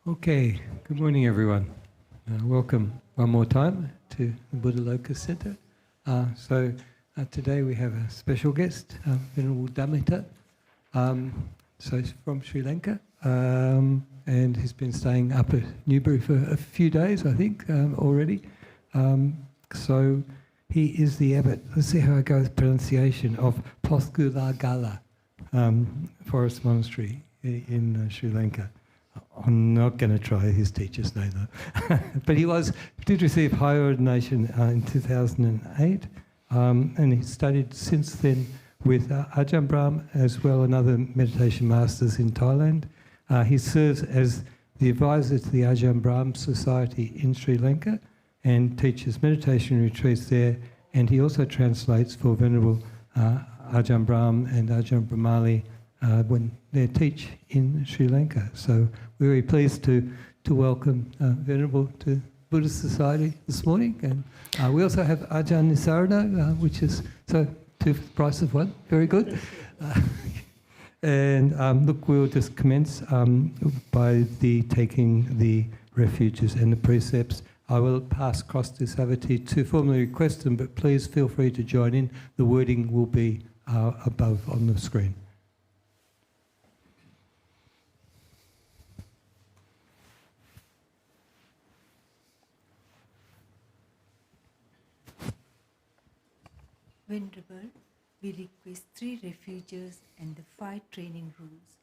Okay, good morning everyone. Welcome one more time to the Buddha Loka Centre. Today we have a special guest, Venerable Damita. So he's from Sri Lanka and he's been staying up at Newbury for a few days, I think, already. So he is the abbot, let's see how I go with pronunciation, of Pothgulagala Forest Monastery in Sri Lanka. I'm not going to try his teacher's name though. But he did receive high ordination in 2008 and he studied since then with Ajahn Brahm as well and other meditation masters in Thailand. He serves as the advisor to the Ajahn Brahmavamso Society in Sri Lanka and teaches meditation retreats there, and he also translates for Venerable Ajahn Brahm and Ajahn Brahmali when they teach in Sri Lanka. So we're very pleased to welcome Venerable to Buddhist Society this morning. And we also have Ajahn Nisarana, which is so two for the price of one. Very good. Look, we'll just commence by taking the refuges and the precepts. I will pass across to Savati to formally request them, but please feel free to join in. The wording will be above on the screen. Venerable, we request 3 refuges and the 5 training rules.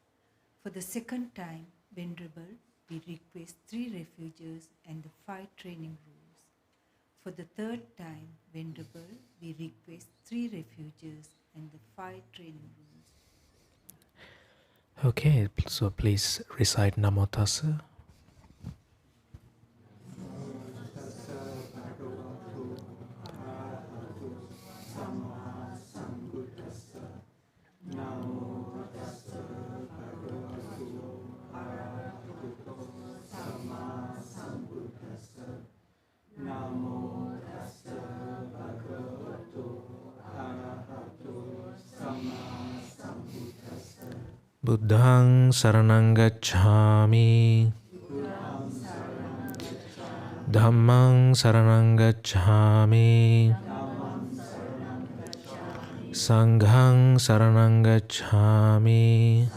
For the second time, Venerable, we request 3 refuges and the 5 training rules. For the third time, Venerable, we request 3 refuges and the 5 training rules. Okay, so please recite Namo Tassa. Buddhang saranang gacchami, Dhammang saranang gacchami, Sanghang saranang gacchami,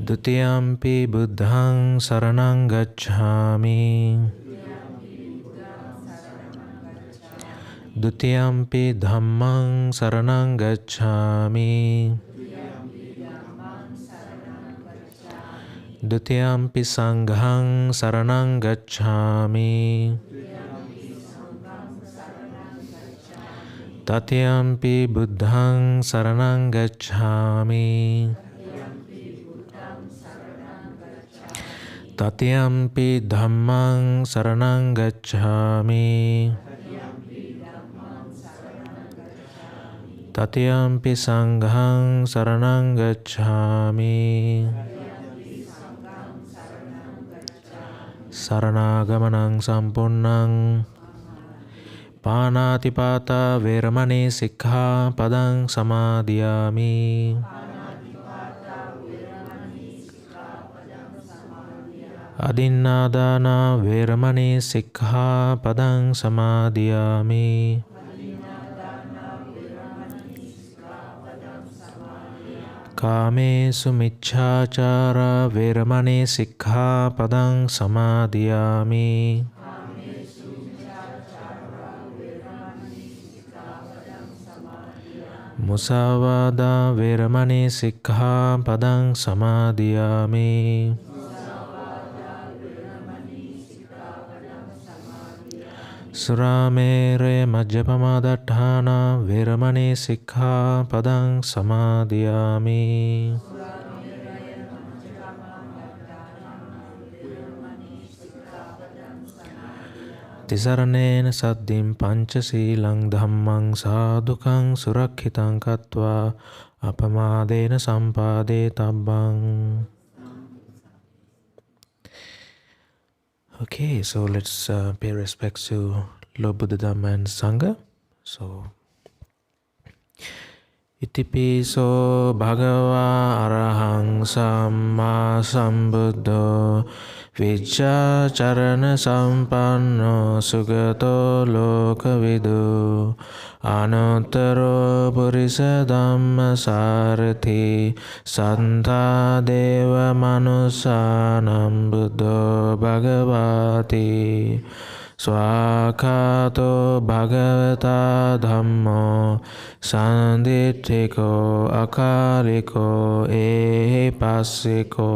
Dutiyampi Buddhang saranang gacchami, Dutiyampi Dhammang saranang gacchami, Dutiyampi Sanghang saranang gacchami, Tatiyampi Buddhang saranang gacchami, Tatiyampi Dhammang saranang gacchami, Tatiyampi Sanghang saranang gacchami, Saranaagamanang sampunnang, Panatipata veramani sikha padang samadhiyami, Adinnādāna veramani sikha padang samadhiyami, Kāmesu miccācara veramani sikha padang samadhiyami, Musāvāda veramani sikha padang samadhiyami, Suramere majjapamadatthāna veramani sikha padang samadhiyami, Tisaranena saddhim panchasīlaṃ dhammang sādhukaṃ surakkhitāṃ kattvā apamādena sampāde tabbang. Okay, so let's pay respects to Lord Buddha, Dhamma and Sangha. So Itipiso bhagava arahang samma sambuddho Vijja charana sampanno sugato lokavidu Anuttaro purisa dhamma sarati Santa deva manusanam buddho bhagavati Swakato bhagavata dhammo Sanditthiko akaliko ehipassiko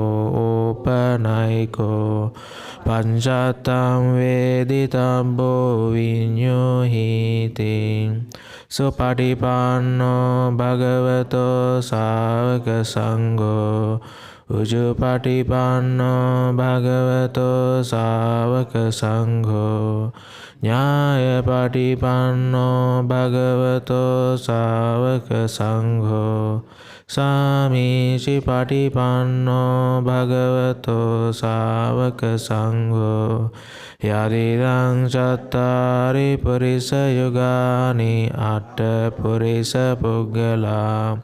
upanaiko Panchatam veditabbo vinyohiti Supatipanno bhagavato savaka sangho Ujupatipanno bhagavato savaka sangho Nyaya patipanno bhagavato savaka sangho Samici patipanno bhagavato savaka sangho Yadidang cattari purisa yugani atta purisa puggala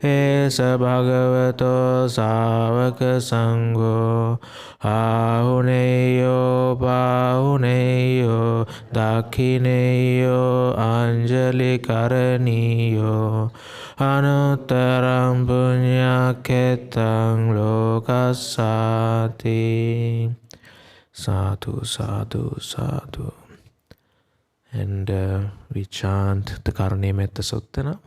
Esa bhagavato savaka sangho Ahuneyo pahuneyo dakhineyo anjali karaniyo Anuttaram punyaketang lokasati. Sadhu, sadhu, sadhu. And we chant the Karaniya Metta Sutta now.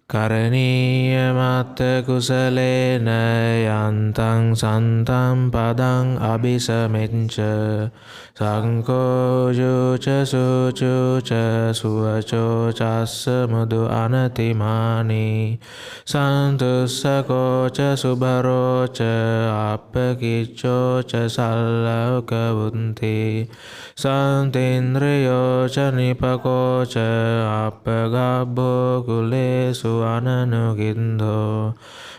Karaniya matta kusalena yantang santam padang abhisamencca Sangko juca sucuca suvaco cassa mudu anatimani Santussako ca subharo ca appakicco ca sallau kavunti Santindriyo ca nipako ca appagabbo kulesu ananukindo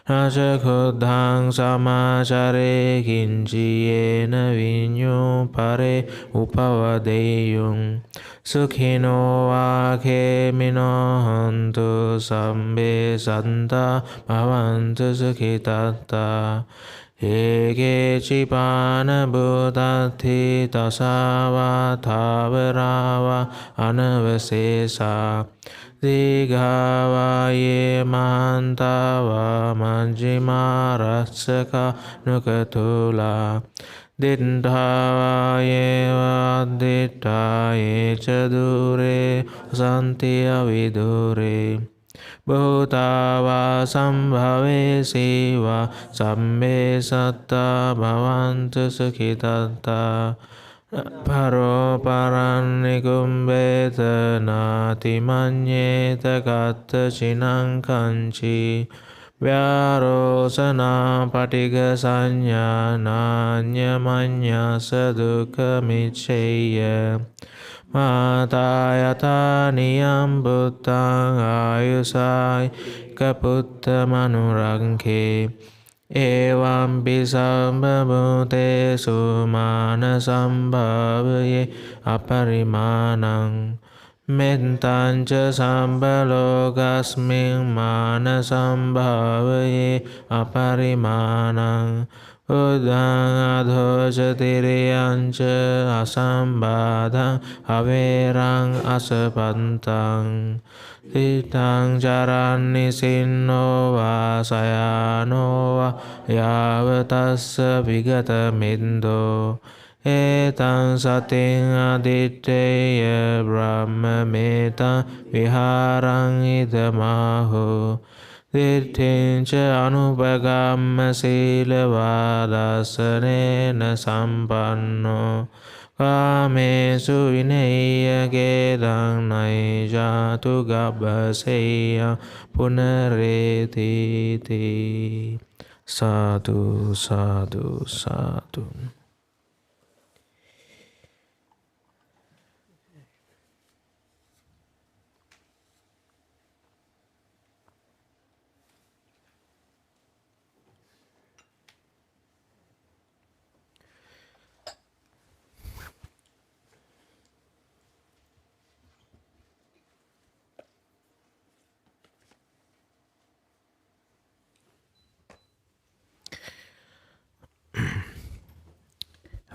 Naca khuddhang samacare kinciyena vinyo pare upavadeyung Sukhino akhemino hantu sambe santa bhavantu sukhitatta Eke cipana buddhati tasava thavarava anavasesa Digava ye mahantava manjima rasaka nukatula Diddhava ye vadditta ye chadure santi avidure Bhutava sambhave siva sambe satta bhavantu sukhitatta Paro parannikumbeta nati manyeta katta cinang kanci Vyarosana patiga sanya nanya manya sadukha micheya Matayata niyam buddhang ayusai kaputta manurangke Evam bisambhabutesu manasambhavaye aparimanang Mentanca sambhalogasming manasambhavaye aparimanang Uddhang adhojatiriyanca asambadhang averang asapantang Titang charani sinno va sayano va yavatassa vigatamindo Etang sating aditteya brahma meta viharang idamaho Dittinca anupagamma sila vadasanena sampanno Kamesu vinaya kedang naijatu gabbaseya punaretiti Sadhu, sadhu, sadhu.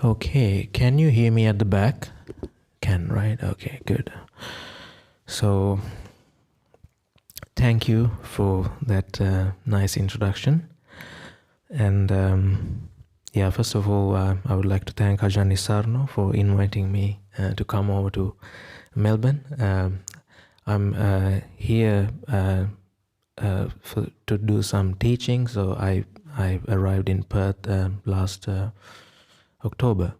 Okay, can you hear me at the back? Can, right? Okay, good. So, thank you for that nice introduction. And first of all, I would like to thank Ajahn Nisarno for inviting me to come over to Melbourne. I'm here to do some teaching, so I arrived in Perth last October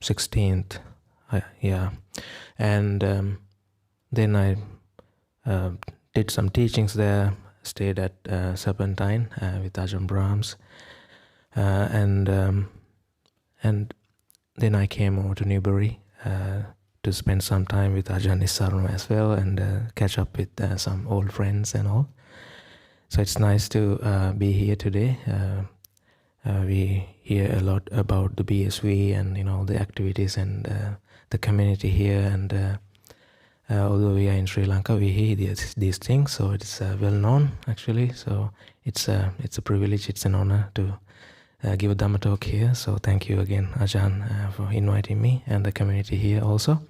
16th, and then I did some teachings there, stayed at Serpentine with Ajahn Brahms, and then I came over to Newbury to spend some time with Ajahn Nisarno as well, and catch up with some old friends and all. So it's nice to be here today. We hear a lot about the BSV and the activities and the community here, and although we are in Sri Lanka, we hear these things, so it's well known actually. So it's a privilege, it's an honor to give a Dhamma talk here. So thank you again, Ajahn, for inviting me and the community here also.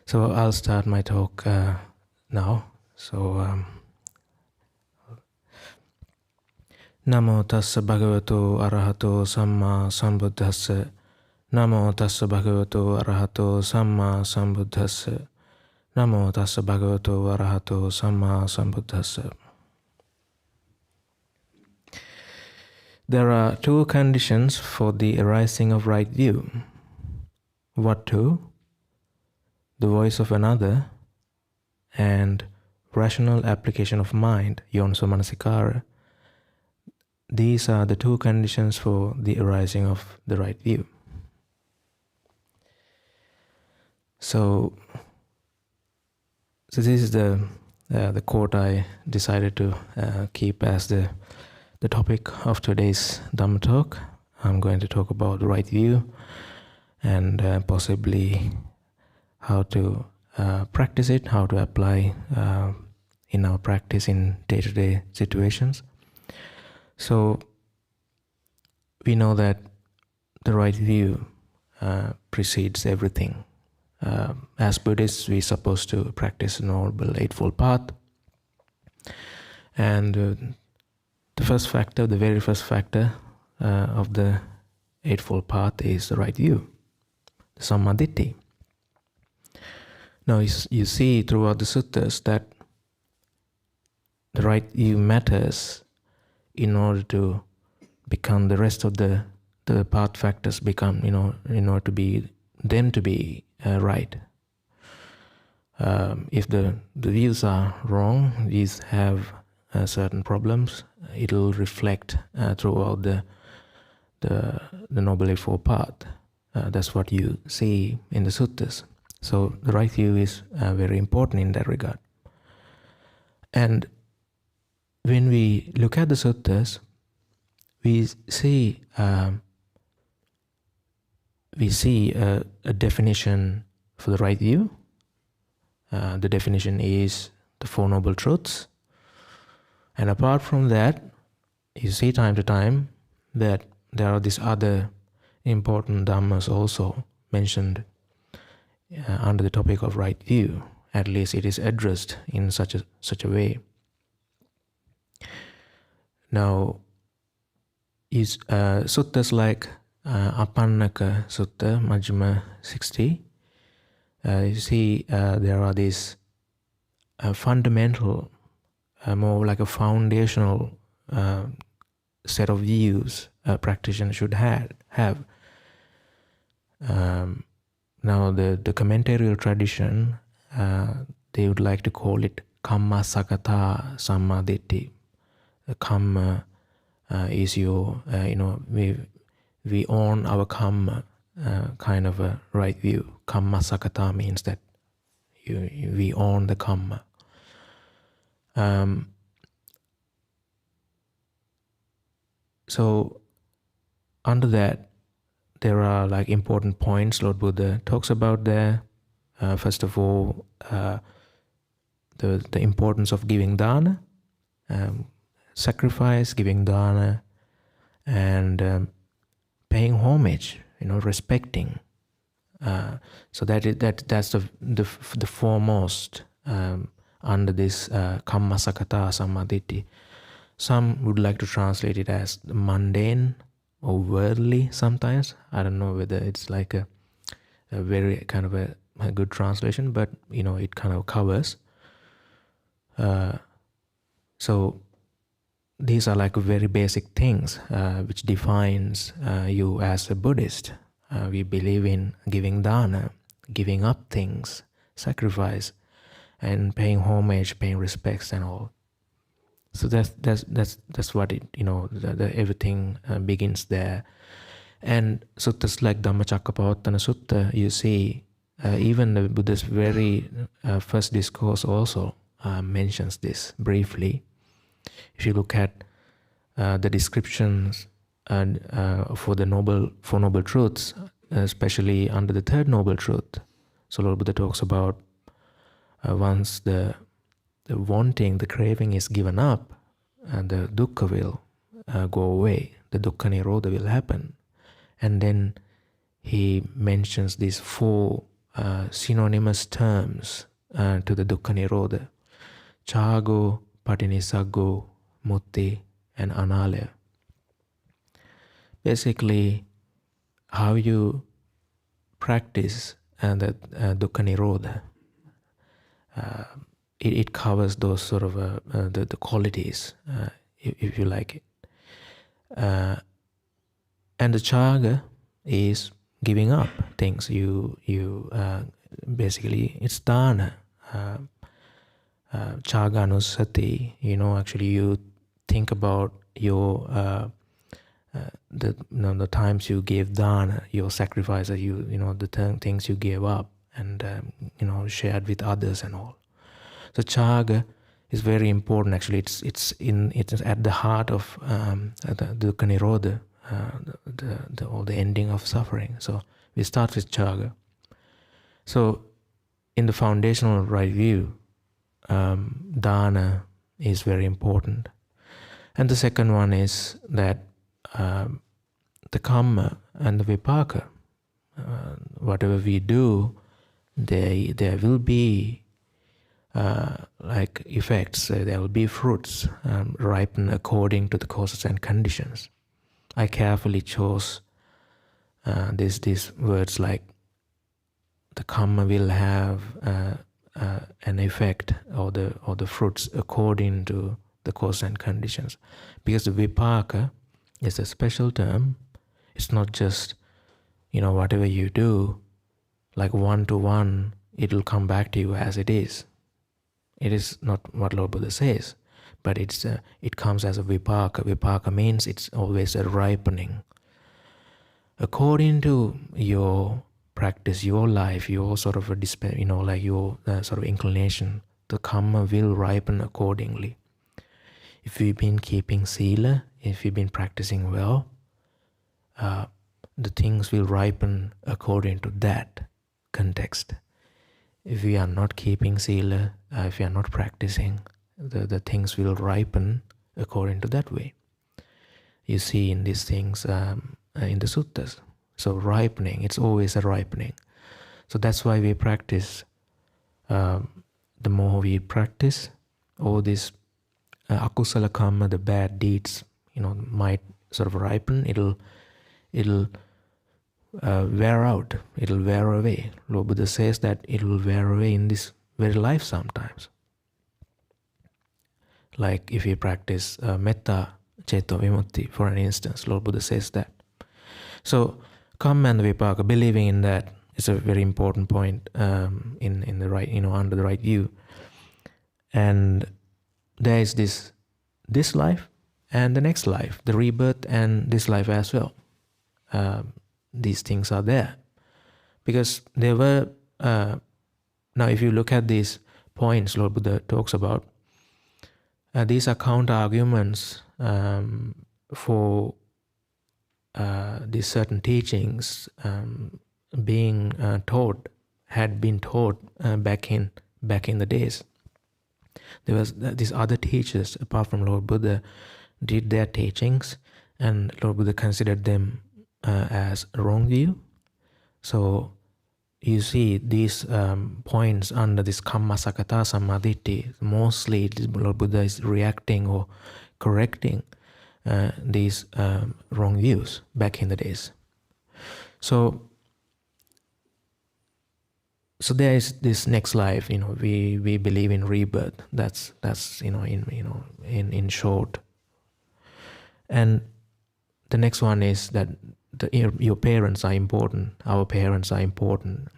So I'll start my talk now. So Namo tassa bhagavato arahato samma sambuddhassa. Namo tassa bhagavato arahato samma sambuddhassa. Namo tassa bhagavato arahato samma sambuddhassa. There are two conditions for the arising of right view. What two? The voice of another and rational application of mind, yoniso manasikara. These are the two conditions for the arising of the right view. So this is the quote I decided to keep as the topic of today's Dhamma talk. I'm going to talk about the right view and possibly how to practice it, how to apply in our practice in day-to-day situations. So we know that the right view precedes everything. As Buddhists, we're supposed to practice the Noble Eightfold Path. And the very first factor of the Eightfold Path is the right view, the Sammaditthi. Now you see throughout the suttas that the right view matters in order to become the rest of the path factors become, in order to be right. If the views are wrong, these have certain problems. It'll reflect throughout the Noble Eightfold Path. That's what you see in the suttas. So the right view is very important in that regard. And when we look at the suttas, we see a definition for the right view. The definition is the Four Noble Truths. And apart from that, you see time to time that there are these other important dhammas also mentioned under the topic of right view. At least it is addressed in such a way. Now, suttas like Apannaka Sutta, Majjhima 60, you see there are these fundamental, more like a foundational set of views a practitioner should have. Now the commentarial tradition, they would like to call it Kamma Sakata Sammaditthi. Kamma is your, we own our kamma, kind of a right view. Kamma Sakata means that we own the kamma. So under that, there are like important points Lord Buddha talks about there. First of all, the importance of giving dana, sacrifice, giving dana, and paying homage, respecting. So that's the foremost under this kammasakata sammaditthi. Some would like to translate it as mundane or worldly sometimes. I don't know whether it's like a very kind of a good translation, but it kind of covers. So these are like very basic things which defines you as a Buddhist. We believe in giving dana, giving up things, sacrifice, and paying homage, paying respects, and all. So that's what it, everything begins there. And suttas like Dhammacakkappavattana Sutta, you see, even the Buddha's very first discourse also mentions this briefly. If you look at the descriptions for Four Noble Truths, especially under the third Noble Truth, so Lord Buddha talks about once the wanting, the craving is given up, and the dukkha will go away, the dukkha nirodha will happen. And then he mentions these four synonymous terms to the dukkha nirodha: chago, patinissaggo, mutti, and anālaya. Basically, how you practice the dukkha nirodha, it covers those sort of the qualities, if you like it. And the chaga is giving up things. You basically, it's dana. Chaga anusati, actually you think about your the times you gave dana, your sacrifices, the things you gave up and shared with others and all. So chaga is very important. Actually, it's at the heart of the dukkha nirodha, the ending of suffering. So we start with chaga. So in the foundational right view, dana is very important. And the second one is that the kamma and the vipaka, whatever we do, there will be like effects, there will be fruits ripen according to the causes and conditions. I carefully chose these words like the kamma will have an effect or the fruits according to the causes and conditions, because the vipaka is a special term. It's not just whatever you do, like one to one, it will come back to you as it is. It is not what Lord Buddha says, but it comes as a vipaka. Vipaka means it's always a ripening. According to your practice, your life, your sort of like your sort of inclination, the kamma will ripen accordingly. If we've been keeping sila, if we've been practicing well, the things will ripen according to that context. If we are not keeping sila, if we are not practicing, the things will ripen according to that way. You see in these things in the suttas. So ripening, it's always a ripening. So that's why we practice. The more we practice, all these akusala kamma, the bad deeds, might sort of ripen. It'll wear out. It'll wear away. Lord Buddha says that it will wear away in this very life sometimes. Like if we practice metta ceto vimutti, for an instance, Lord Buddha says that. So kamma and vipaka, believing in that is a very important point in the right, under the right view. And there is this life and the next life, the rebirth and this life as well. These things are there because there were now if you look at these points Lord Buddha talks about, these are counter arguments for these certain teachings being had been taught back in the days. There was these other teachers apart from Lord Buddha did their teachings, and Lord Buddha considered them as wrong view. So you see these points under this Kammasakata Samadhiti, mostly Lord Buddha is reacting or correcting these wrong views back in the days. So there is this next life. We believe in rebirth. That's in short. And the next one is that your parents are important. Our parents are important.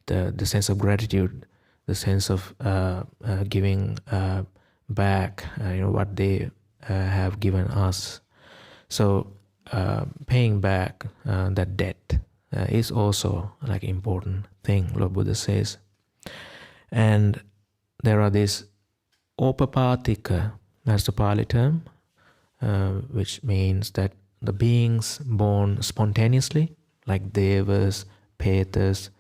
The sense of gratitude, the sense of giving back. What they have given us. So paying back that debt is also like important thing, Lord Buddha says. And there are these opapatika, that's the Pali term, which means that the beings born spontaneously, like devas, petas,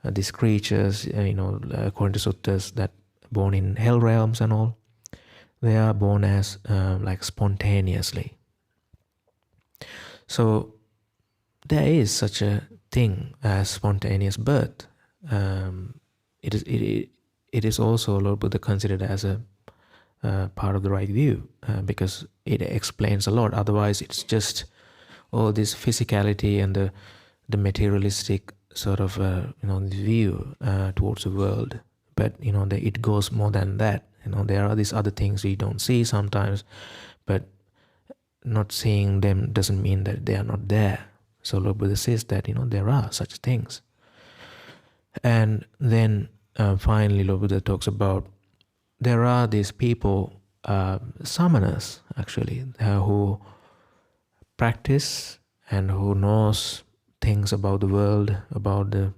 these creatures, according to suttas, that born in hell realms and all, they are born as like spontaneously. So there is such a thing as spontaneous birth. It is also Lord Buddha considered as a part of the right view because it explains a lot. Otherwise, it's just all this physicality and the materialistic sort of view towards the world. But it goes more than that. There are these other things we don't see sometimes, but not seeing them doesn't mean that they are not there. So Lord Buddha says that there are such things. And then finally Lord Buddha talks about there are these people, samanas actually, who practice and who knows things about the world, about the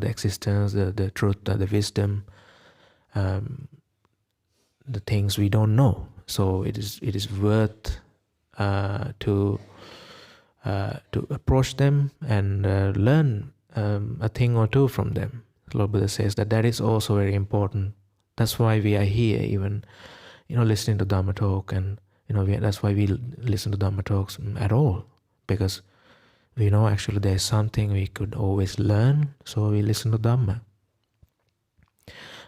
existence, the truth, the wisdom, the things we don't know. So it is worth to approach them and learn a thing or two from them. Lord Buddha says that is also very important. That's why we are here, even listening to Dhamma talk, and that's why we listen to Dhamma talks at all, because we know actually there's something we could always learn, so we listen to Dhamma.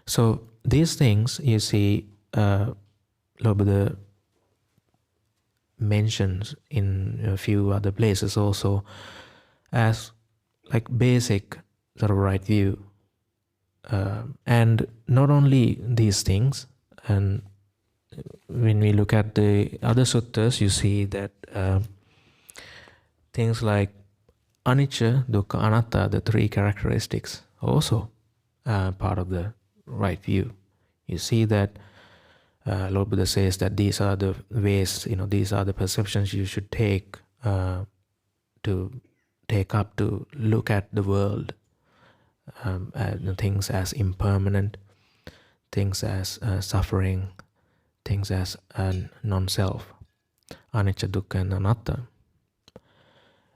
So these things you see Lord Buddha mentions in a few other places also as like basic sort of right view. And not only these things, and when we look at the other suttas, you see that things like anicca, dukkha, anatta, the three characteristics, also part of the right view. You see that Lord Buddha says that these are the ways, these are the perceptions you should take to take up to look at the world, things as impermanent, things as suffering, things as non-self, anicca, dukkha, and anatta.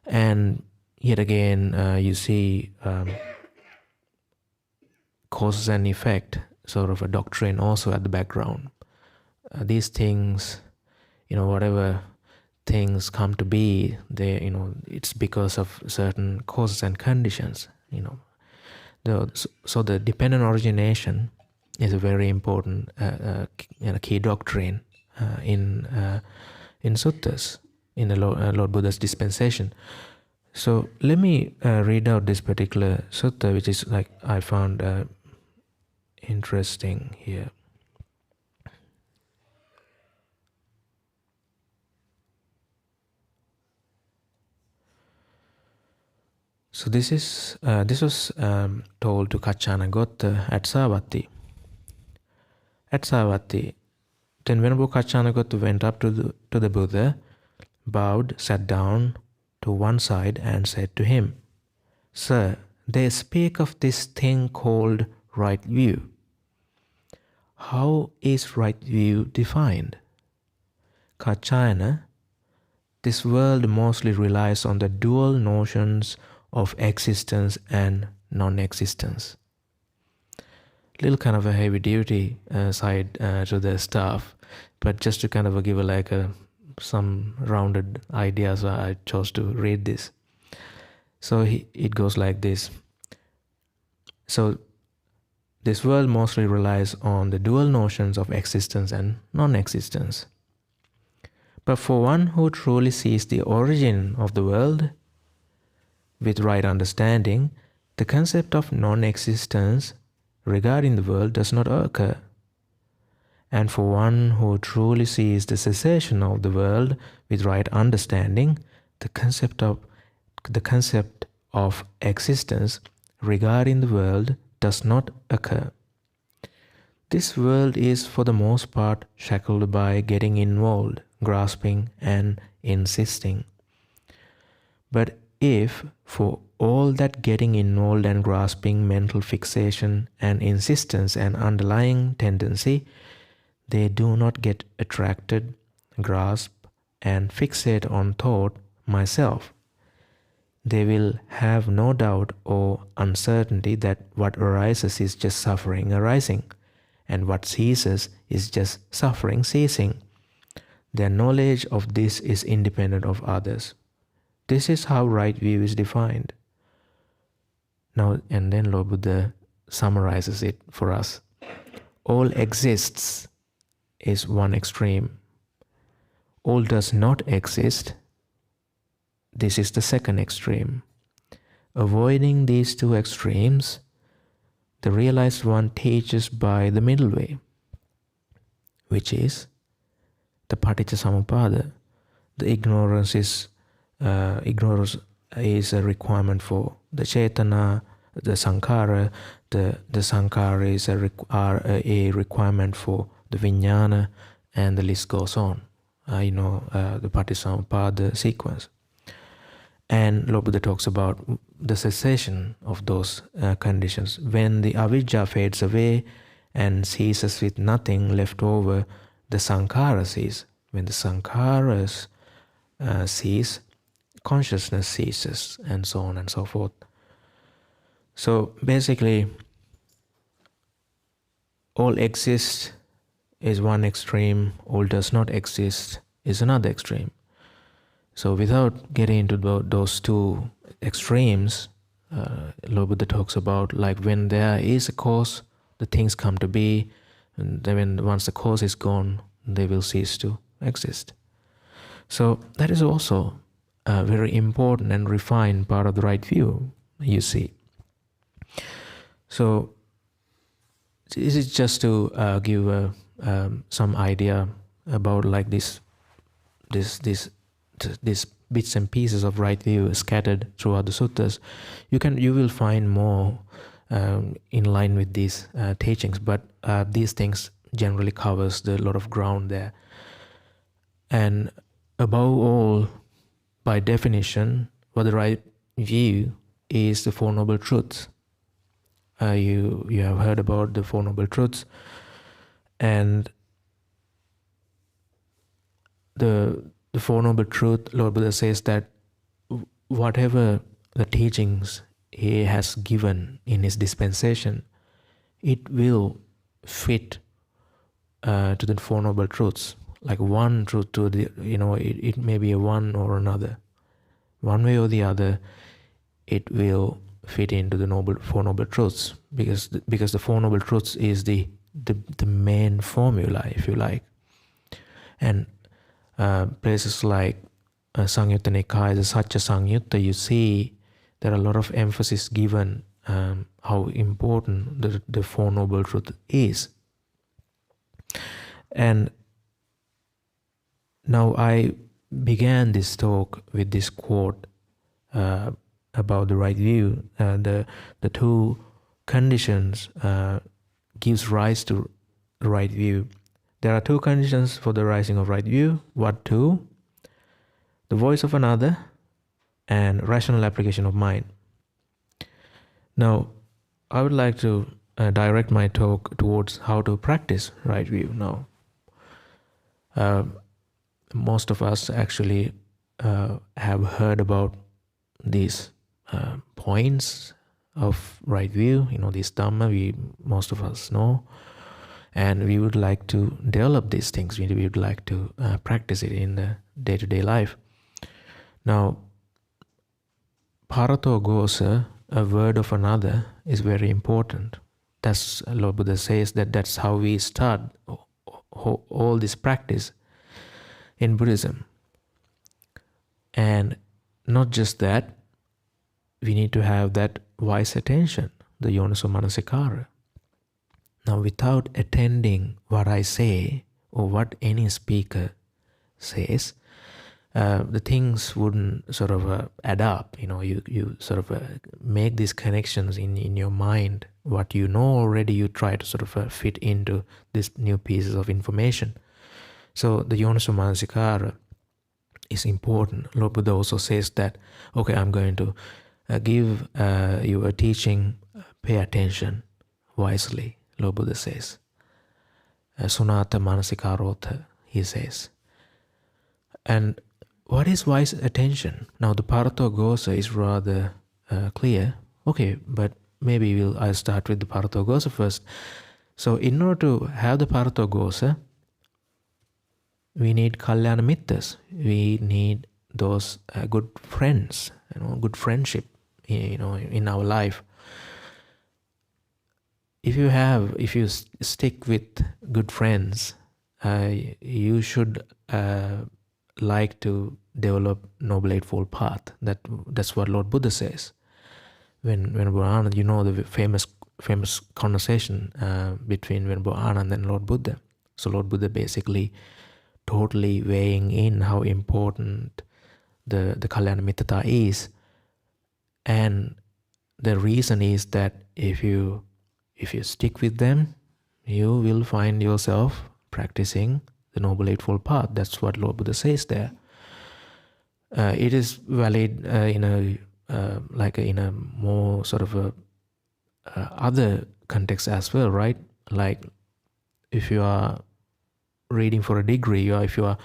And yet again, you see causes and effect, sort of a doctrine also at the background. These things, whatever things come to be, they, it's because of certain causes and conditions, So the dependent origination is a very important key doctrine in suttas, in the Lord Buddha's dispensation. So let me read out this particular sutta, which is like I found interesting here. So this was told to Kaccana Gotta at Savatthi. At Savatthi, then Venerable Kaccana Gotta went up to the Buddha, bowed, sat down to one side, and said to him, "Sir, they speak of this thing called right view. How is right view defined?" Kaccana, this world mostly relies on the dual notions of existence and non-existence. Little kind of a heavy duty side to the stuff, but just to kind of give a some rounded ideas. I chose to read this. So it goes like this. So this world mostly relies on the dual notions of existence and non-existence. But for one who truly sees the origin of the world with right understanding, the concept of non-existence regarding the world does not occur. And for one who truly sees the cessation of the world with right understanding, the concept of existence regarding the world does not occur. This world is for the most part shackled by getting involved, grasping and insisting. But if for all that getting involved and grasping, mental fixation and insistence and underlying tendency, they do not get attracted, grasp and fixate on thought, myself, they will have no doubt or uncertainty that what arises is just suffering arising, and what ceases is just suffering ceasing. Their knowledge of this is independent of others. This is how right view is defined. Now, and then Lord Buddha summarizes it for us. All exists is one extreme. All does not exist, this is the second extreme. Avoiding these two extremes, the realized one teaches by the middle way, which is the paticcasamuppada. The ignorance is a requirement for the cetana, the sankhara. The sankhara is a requirement for the vijnana, and the list goes on. The paticcasamuppada sequence. And Lord Buddha talks about the cessation of those conditions. When the avijja fades away and ceases with nothing left over, the sankhara cease. When the sankharas cease, consciousness ceases, and so on and so forth. So basically, all exists is one extreme, all does not exist is another extreme. So without getting into those two extremes, Lord Buddha talks about like when there is a cause, the things come to be, and then once the cause is gone, they will cease to exist. So that is also a very important and refined part of the right view, you see. So this is just to give some idea about like these bits and pieces of right view scattered throughout the suttas. You will find more in line with these teachings, but these things generally covers a lot of ground there. And above all, by definition, what the right view is the Four Noble Truths. You have heard about the Four Noble Truths, and the Four Noble Truth, Lord Buddha says that whatever the teachings he has given in his dispensation, it will fit to the Four Noble Truths. Like one truth to the, it may be a one or another. One way or the other, it will fit into the Four Noble Truths, because the Four Noble Truths is the main formula, if you like. And places like Sangyutta Nikaya, the Satya Sangyutta, you see there are a lot of emphasis given how important the Four Noble Truth is. And now I began this talk with this quote about the right view. The two conditions gives rise to the right view. There are two conditions for the rising of right view. What two? The voice of another and rational application of mind. Now, I would like to direct my talk towards how to practice right view now. Most of us actually have heard about these points of right view, these Dhamma, most of us know. And we would like to develop these things. We would like to practice it in the day-to-day life. Now, Parato Gosa, a word of another, is very important. That's Lord Buddha says that's how we start all this practice in Buddhism. And not just that, we need to have that wise attention, the yoniso manasikara. Now, without attending what I say or what any speaker says, the things wouldn't sort of add up. You sort of make these connections in your mind. What you know already, you try to sort of fit into these new pieces of information. So the yoniso manasikara is important. Lord Buddha also says that, okay, I'm going to give you a teaching, pay attention wisely, Lord Buddha says. Sunata manasikarotha, he says. And what is wise attention? Now the Parato Gosa is rather clear. Okay, but maybe I'll start with the Parato Gosa first. So in order to have the Parato Gosa, we need Kalyana Mittas. We need those good friends, good friendship, in our life. If you stick with good friends, you should like to develop Noble Eightfold Path. That's what Lord Buddha says. When Venerable Anand, the famous conversation between Venerable Anand and Lord Buddha. So Lord Buddha basically totally weighing in how important the Kalyana Mittata is. And the reason is that if you stick with them, you will find yourself practicing the Noble Eightfold Path. That's what Lord Buddha says there. It is valid in a more sort of other context as well, right? Like if you are reading for a degree, or if you are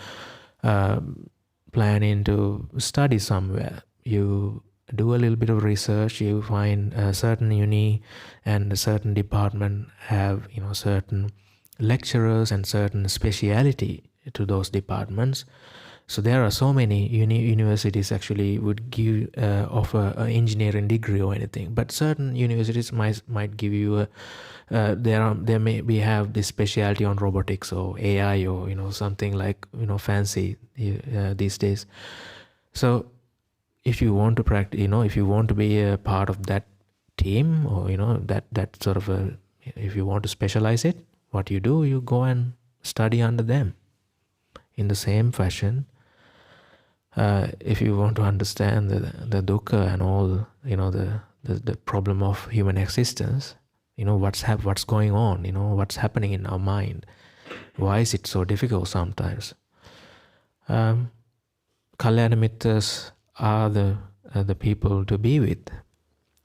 planning to study somewhere, you do a little bit of research, you find a certain uni and a certain department have certain lecturers and certain speciality to those departments. So there are so many universities actually would give offer an engineering degree or anything, but certain universities might give you there may have this specialty on robotics or AI or something like fancy these days. So if you want to practice, if you want to be a part of that team, or that sort of if you want to specialize it, what you do, you go and study under them. In the same fashion, if you want to understand the dukkha and all, the problem of human existence, what's going on, what's happening in our mind, why is it so difficult sometimes? Kalyana Mittas are the people to be with.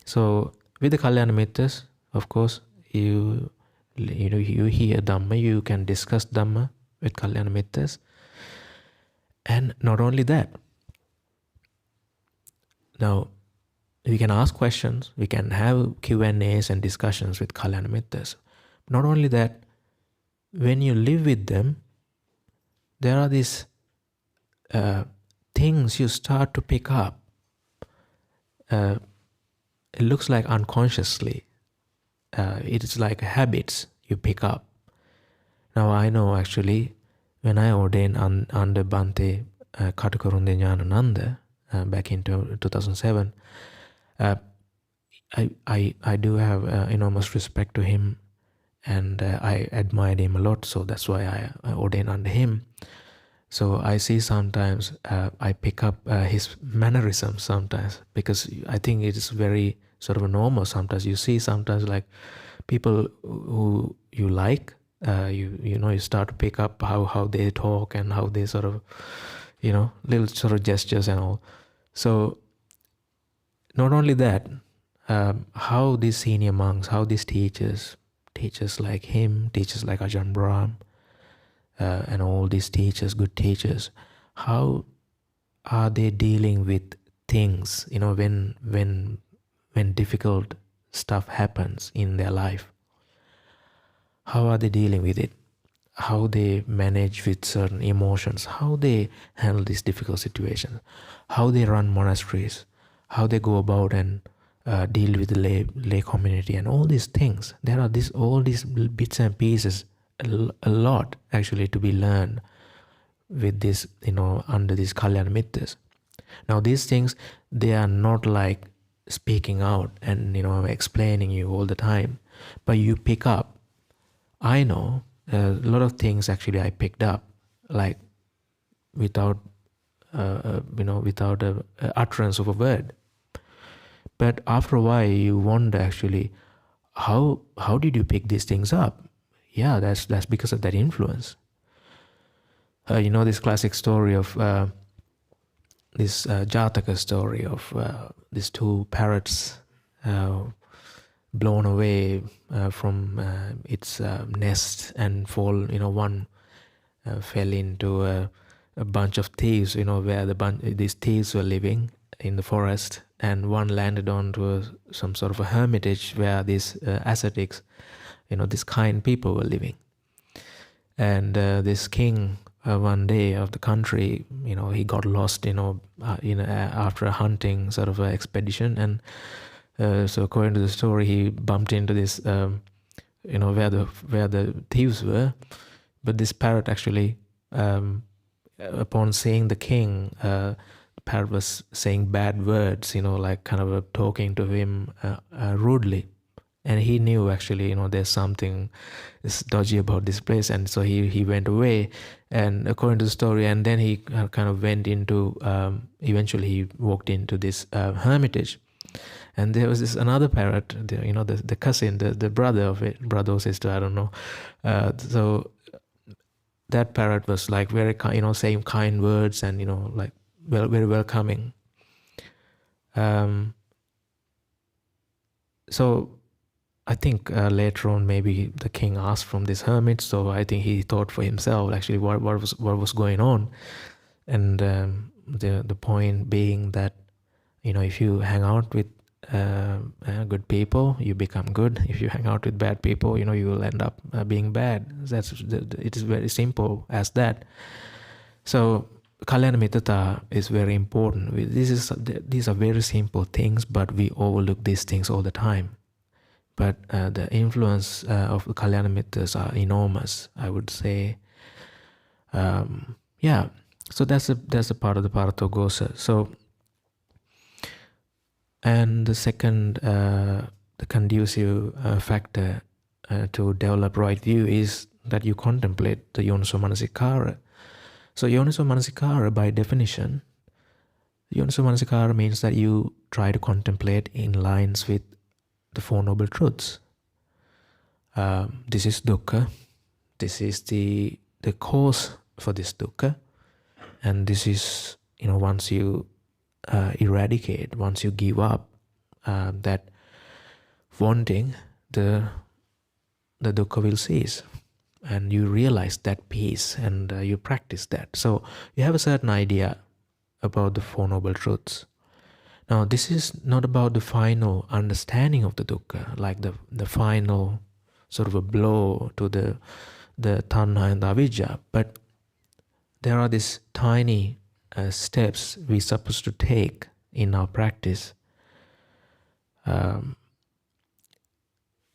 So with the Kalyana Mittas, of course, you hear Dhamma, you can discuss Dhamma with Kalyana Mittas. And not only that, now we can ask questions, we can have Q&As and discussions with Kalyana Mittas. Not only that, when you live with them, there are these things you start to pick up. It looks like unconsciously. It is like habits you pick up. Now I know actually, when I ordained under Bhante Katukurunde Nyanananda back in 2007, I do have enormous respect to him, and I admired him a lot, so that's why I ordained under him. So I see sometimes I pick up his mannerisms sometimes, because I think it is very sort of normal. Sometimes you see like people who you like, you start to pick up how they talk and how they sort of little sort of gestures and all. So not only that, how these senior monks, how these teachers like him, teachers like Ajahn Brahm, and all these teachers, good teachers, how are they dealing with things, when difficult stuff happens in their life? how are they dealing with it, how they manage with certain emotions, how they handle these difficult situations, how they run monasteries, how they go about and deal with the lay community, and all these things. There are all these bits and pieces, a lot actually to be learned with this, under these Kalyana Mittas. Now these things, they are not like speaking out and explaining you all the time, but you pick up. I know a lot of things actually I picked up, like without without a utterance of a word. But after a while you wonder actually, how did you pick these things up? Yeah, that's because of that influence. This classic story of this Jataka story of these two parrots blown away from its nest and fall. One fell into a bunch of thieves, where these thieves were living in the forest, and one landed onto some sort of a hermitage where these ascetics, these kind people were living. And this king one day of the country, he got lost, after a hunting sort of expedition, and so according to the story, he bumped into this, where the thieves were. But this parrot actually, upon seeing the king, the parrot was saying bad words, like kind of talking to him rudely. And he knew actually, there's something is dodgy about this place. And so he went away, and according to the story, and then he kind of went into, eventually he walked into this hermitage. And there was this another parrot, the cousin, the brother of it, brother or sister, I don't know. So that parrot was like very, saying kind words and, like very welcoming. So I think later on maybe the king asked from this hermit. So I think he thought for himself actually what was going on, and the point being that if you hang out with good people, you become good. If you hang out with bad people, you will end up being bad. It is very simple as that. So Kalyana Mittata is very important. These are very simple things, but we overlook these things all the time. But the influence of the Kalyana Mittas are enormous, I would say. So that's a part of the Parathogosa. So, and the second, the conducive factor to develop right view is that you contemplate the Yoniso Manasikara. So Yoniso Manasikara, by definition, Yoniso Manasikara means that you try to contemplate in lines with the Four Noble Truths. This is dukkha. This is the cause for this dukkha. And this is, once you eradicate, once you give up that wanting, the dukkha will cease. And you realize that peace, and you practice that. So you have a certain idea about the Four Noble Truths. Now, this is not about the final understanding of the dukkha, like the final sort of a blow to the tanha and the avijja, but there are these tiny steps we're supposed to take in our practice.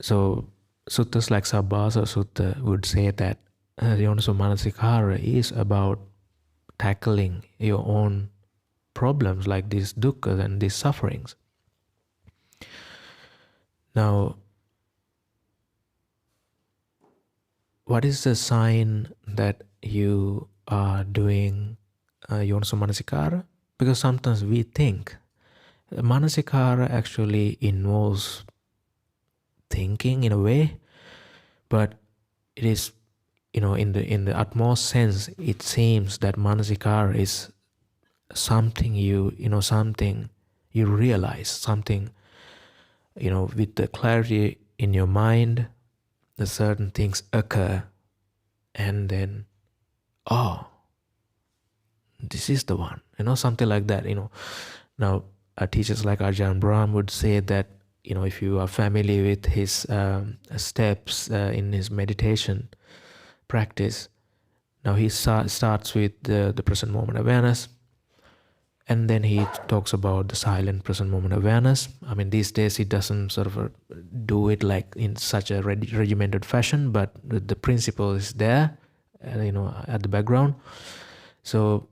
So suttas like Sabbasa Sutta would say that Yoniso Manasikara is about tackling your own problems like these dukkha and these sufferings. Now, what is the sign that you are doing Yoniso Manasikara? Because sometimes we think Manasikara actually involves thinking in a way, but it is, in the utmost sense, it seems that Manasikara is something something you realize, something, with the clarity in your mind, the certain things occur, and then, this is the one, something like that, Now, teachers like Ajahn Brahm would say that if you are familiar with his steps in his meditation practice, now he starts with the present moment awareness, and then he talks about the silent present moment awareness. I mean, these days he doesn't sort of do it like in such a regimented fashion, but the principle is there, at the background. So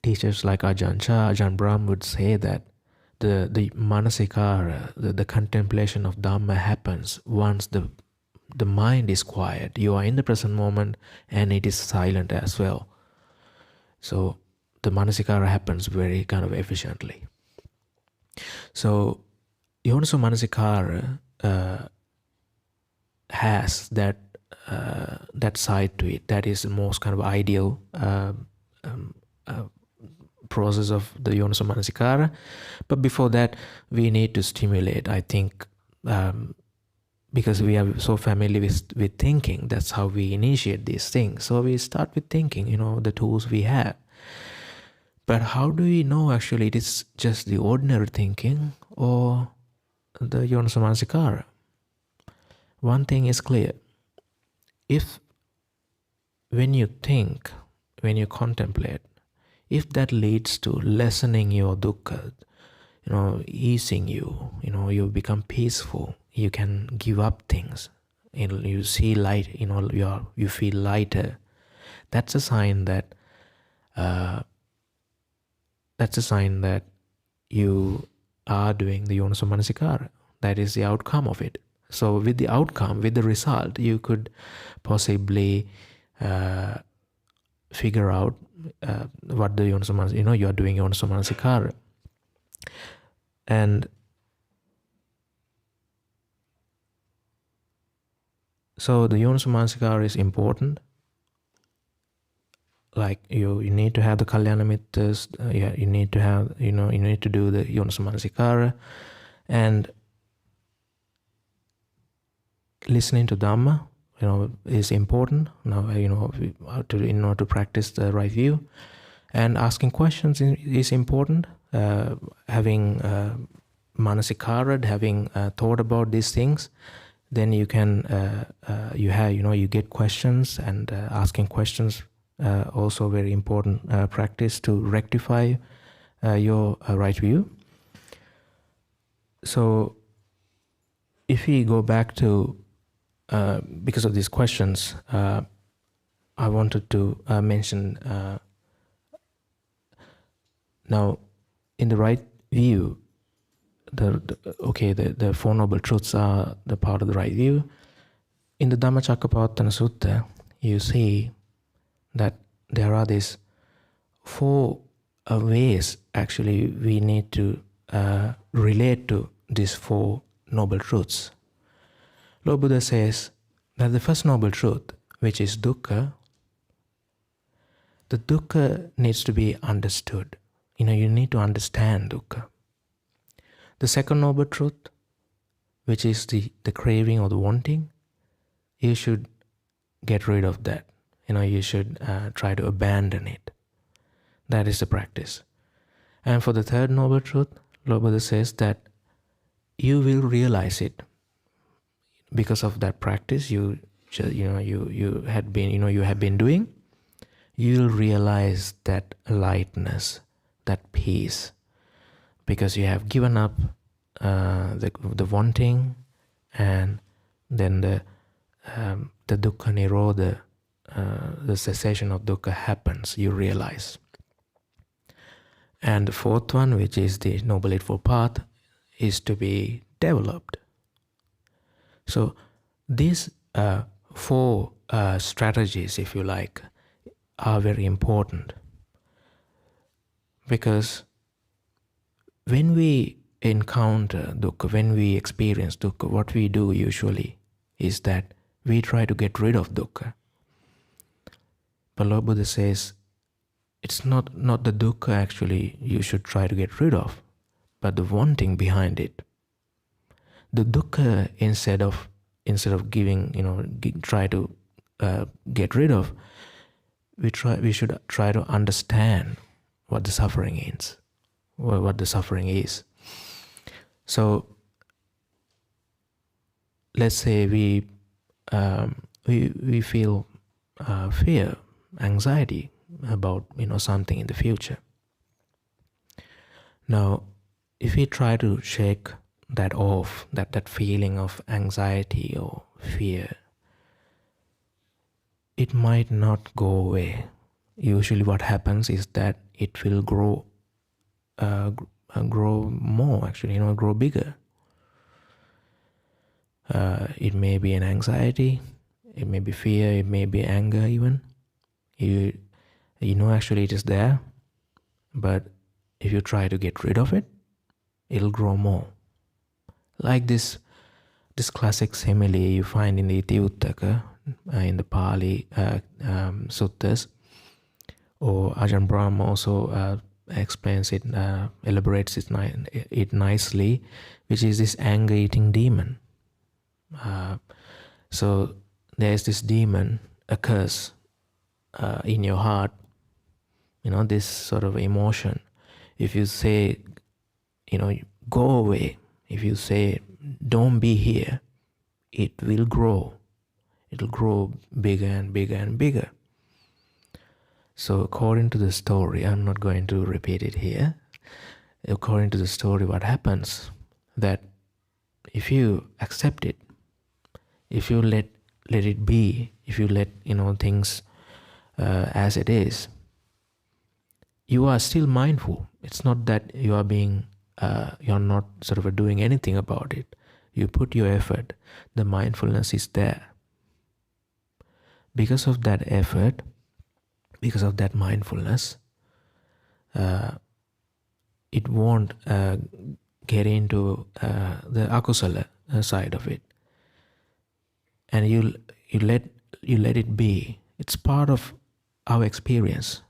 teachers like Ajahn Chah, Ajahn Brahm would say that the manasikara, the contemplation of Dhamma happens once the mind is quiet. You are in the present moment and it is silent as well. So the manasikara happens very kind of efficiently. So Yoniso manasikara has that side to it. That is the most kind of ideal process of the Yoniso manasikara. But before that, we need to stimulate, I think, because we are so familiar with thinking. That's how we initiate these things. So we start with thinking, the tools we have. But how do we know actually it is just the ordinary thinking or the Yoniso manasikara? One thing is clear. If when you think, when you contemplate, if that leads to lessening your dukkha, easing you, you become peaceful, you can give up things, you see light, you feel lighter, that's a sign that you are doing the Yoniso manasikara. That is the outcome of it. So with the outcome, with the result, you could possibly figure out what the Yoniso manasikara, you are doing Yoniso manasikara. And so the Yoniso manasikara is important. Like you need to have the Kalyana Mittas, you need to have, you need to do the Yoniso manasikara, and listening to Dhamma, is important. Now, in order to practice the right view, and asking questions is important. Having manasikara, having thought about these things, then you can you get questions, and asking questions also very important practice to rectify your right view. So if we go back to because of these questions, I wanted to mention now in the right view, the Four Noble Truths are the part of the right view. In the Dhammacakkappavattana Sutta, you see that there are these four ways actually we need to relate to these Four Noble Truths. Lord Buddha says that the first noble truth, which is dukkha, the dukkha needs to be understood. You need to understand dukkha. The second noble truth, which is the craving or the wanting, you should get rid of that. You should try to abandon it. That is the practice. And for the third noble truth, Lord Buddha says that you will realize it. Because of that practice you have been doing, you'll realize that lightness, that peace, because you have given up the wanting, and then the dukkha nirodha, the cessation of dukkha happens. You realize. And the fourth one, which is the Noble Eightfold Path, is to be developed. So these four strategies, if you like, are very important, because when we encounter dukkha, when we experience dukkha, what we do usually is that we try to get rid of dukkha. But Lord Buddha says it's not the dukkha actually you should try to get rid of, but the wanting behind it. The dukkha, instead of giving, try to get rid of, we should try to understand what the suffering is, what the suffering is. So let's say we feel fear, anxiety about something in the future. Now, if we try to shake that off, that feeling of anxiety or fear, it might not go away. Usually what happens is that it will grow more, actually, grow bigger. It may be an anxiety, it may be fear, it may be anger even. Actually it is there, but if you try to get rid of it, it'll grow more. Like this classic simile you find in the Iti-Uttaka, in the Pali suttas, or Ajahn Brahm also explains it, elaborates it nicely, which is this anger-eating demon. So there's this demon occurs in your heart, this sort of emotion. If you say, go away, if you say, don't be here, it will grow. It'll grow bigger and bigger and bigger. So according to the story, I'm not going to repeat it here. According to the story, what happens, that if you accept it, if you let it be, if you let things as it is, you are still mindful. It's not that you are you're not sort of doing anything about it. You put your effort. The mindfulness is there. Because of that effort, because of that mindfulness, it won't get into the akusala side of it. And you let it be. It's part of our experience.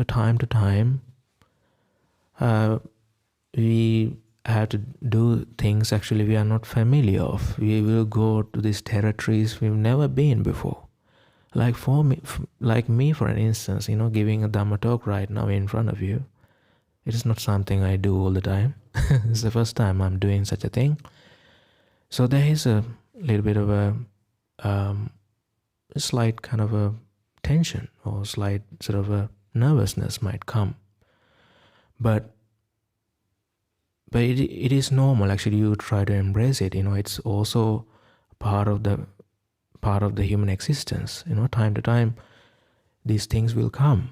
Time to time, we have to do things actually we are not familiar of. We will go to these territories we've never been before. Like me, for an instance, giving a Dhamma talk right now in front of you, it is not something I do all the time. It's the first time I'm doing such a thing. So there is a little bit of a slight kind of a tension or slight sort of a nervousness might come. But it is normal. Actually, you try to embrace it. It's also part of the human existence. Time to time, these things will come.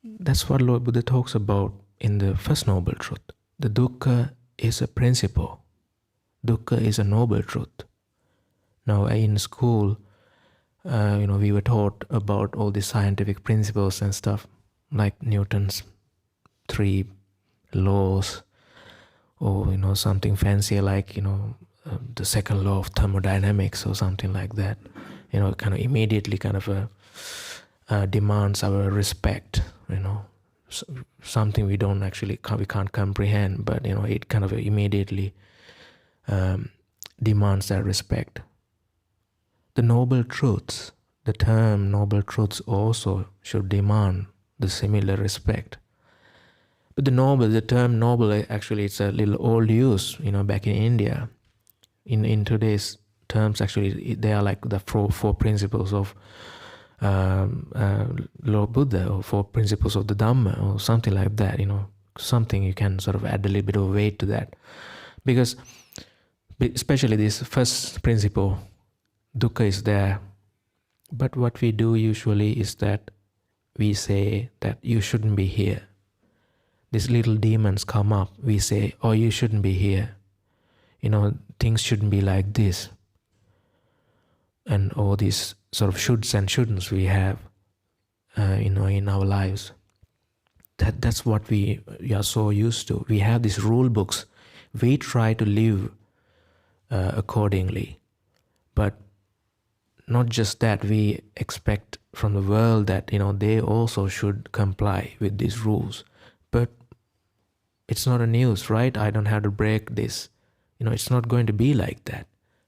That's what Lord Buddha talks about in the first noble truth. The dukkha is a principle. Dukkha is a noble truth. Now, in school, we were taught about all the scientific principles and stuff, like Newton's 3 laws, or something fancier like the second law of thermodynamics or something like that. Kind of immediately demands our respect. Something we can't comprehend, but it kind of immediately demands that respect. The noble truths, the term noble truths also should demand the similar respect. But the term noble, actually, it's a little old use, back in India. In today's terms, actually, they are like the four principles of Lord Buddha, or 4 principles of the Dhamma, or something like that, something you can sort of add a little bit of weight to that. Because especially this first principle, dukkha is there. But what we do usually is that we say that you shouldn't be here. These little demons come up. We say, oh, you shouldn't be here. Things shouldn't be like this. And all these sort of shoulds and shouldn'ts we have, in our lives. That's what we are so used to. We have these rule books. We try to live accordingly. But not just that, we expect from the world that, they also should comply with these rules. But it's not a news, right? I don't have to break this. It's not going to be like that.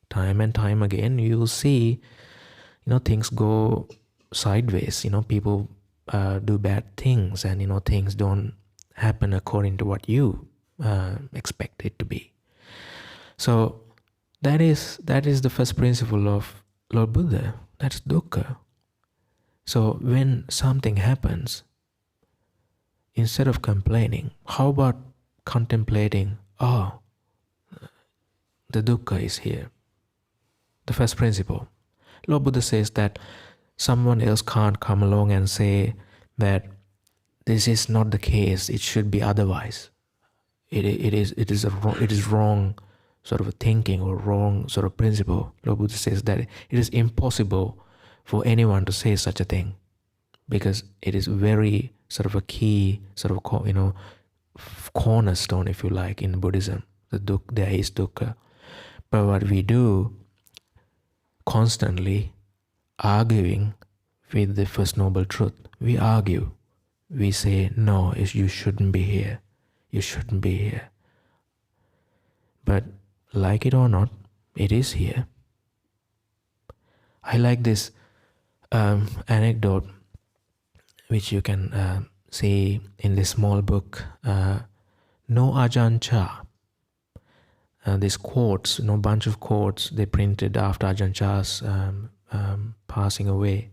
Time and time again, you will see, things go sideways. People do bad things, and, things don't happen according to what you expect it to be. So That is the first principle of Lord Buddha. That's dukkha. So when something happens, instead of complaining, how about contemplating, oh, the dukkha is here. The first principle. Lord Buddha says that someone else can't come along and say that this is not the case, it should be otherwise. It is wrong sort of a thinking or wrong sort of principle. Lord Buddha says that it is impossible for anyone to say such a thing, because it is very sort of a key sort of cornerstone, if you like, in Buddhism. There is dukkha. But what we do constantly, arguing with the First Noble Truth, we argue. We say, no, you shouldn't be here. You shouldn't be here. But like it or not, it is here. I like this anecdote, which you can see in this small book, No Ajahn Chah. These quotes, bunch of quotes they printed after Ajahn Chah's passing away.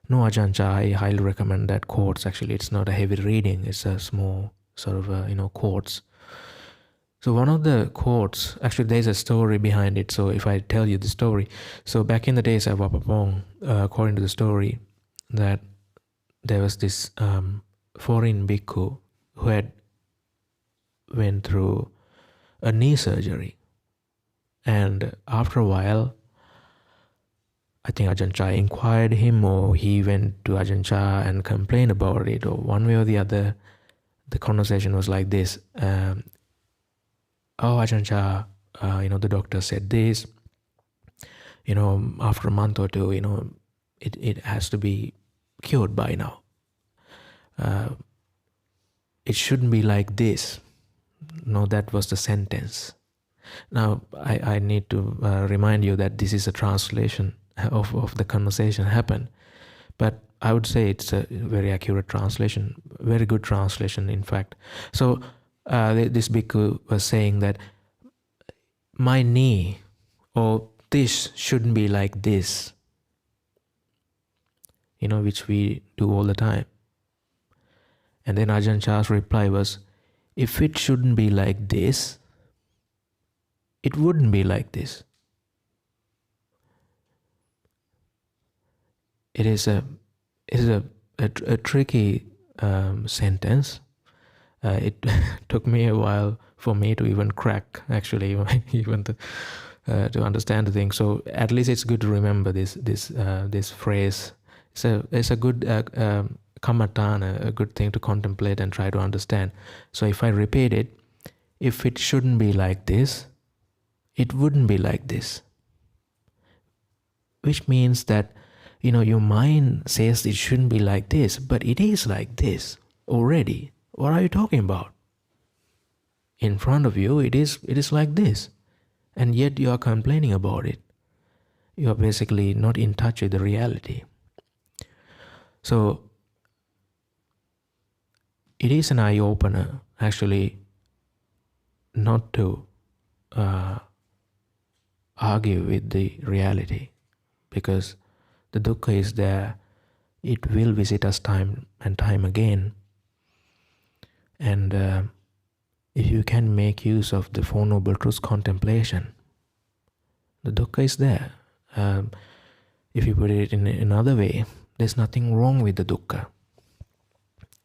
No Ajahn Chah, I highly recommend that quotes. Actually, it's not a heavy reading. It's a small sort of, quotes. So one of the quotes, actually there's a story behind it. So if I tell you the story. So back in the days of Wapapong, according to the story, that there was this foreign bhikkhu who had went through a knee surgery. And after a while, I think Ajahn Chah inquired him, or he went to Ajahn Chah and complained about it, or one way or the other. The conversation was like this. Oh, Ajahn Chah, the doctor said this. After a month or two, it has to be cured by now. It shouldn't be like this. No, that was the sentence. Now, I need to remind you that this is a translation of the conversation happened. But I would say it's a very accurate translation, very good translation, in fact. So this bhikkhu was saying that my knee, or this shouldn't be like this, which we do all the time. And then Ajahn Chah's reply was, if it shouldn't be like this, it wouldn't be like this. It is a tricky sentence. It took me a while for me to even crack, actually, even to understand the thing. So at least it's good to remember this phrase. It's a good kamatan, a good thing to contemplate and try to understand. So if I repeat it, if it shouldn't be like this, it wouldn't be like this. Which means that your mind says it shouldn't be like this, but it is like this already. What are you talking about? In front of you, it is like this. And yet you are complaining about it. You are basically not in touch with the reality. So, it is an eye-opener, actually, not to argue with the reality, because the dukkha is there. It will visit us time and time again. And if you can make use of the Four Noble Truths contemplation, the dukkha is there. If you put it in another way, there's nothing wrong with the dukkha.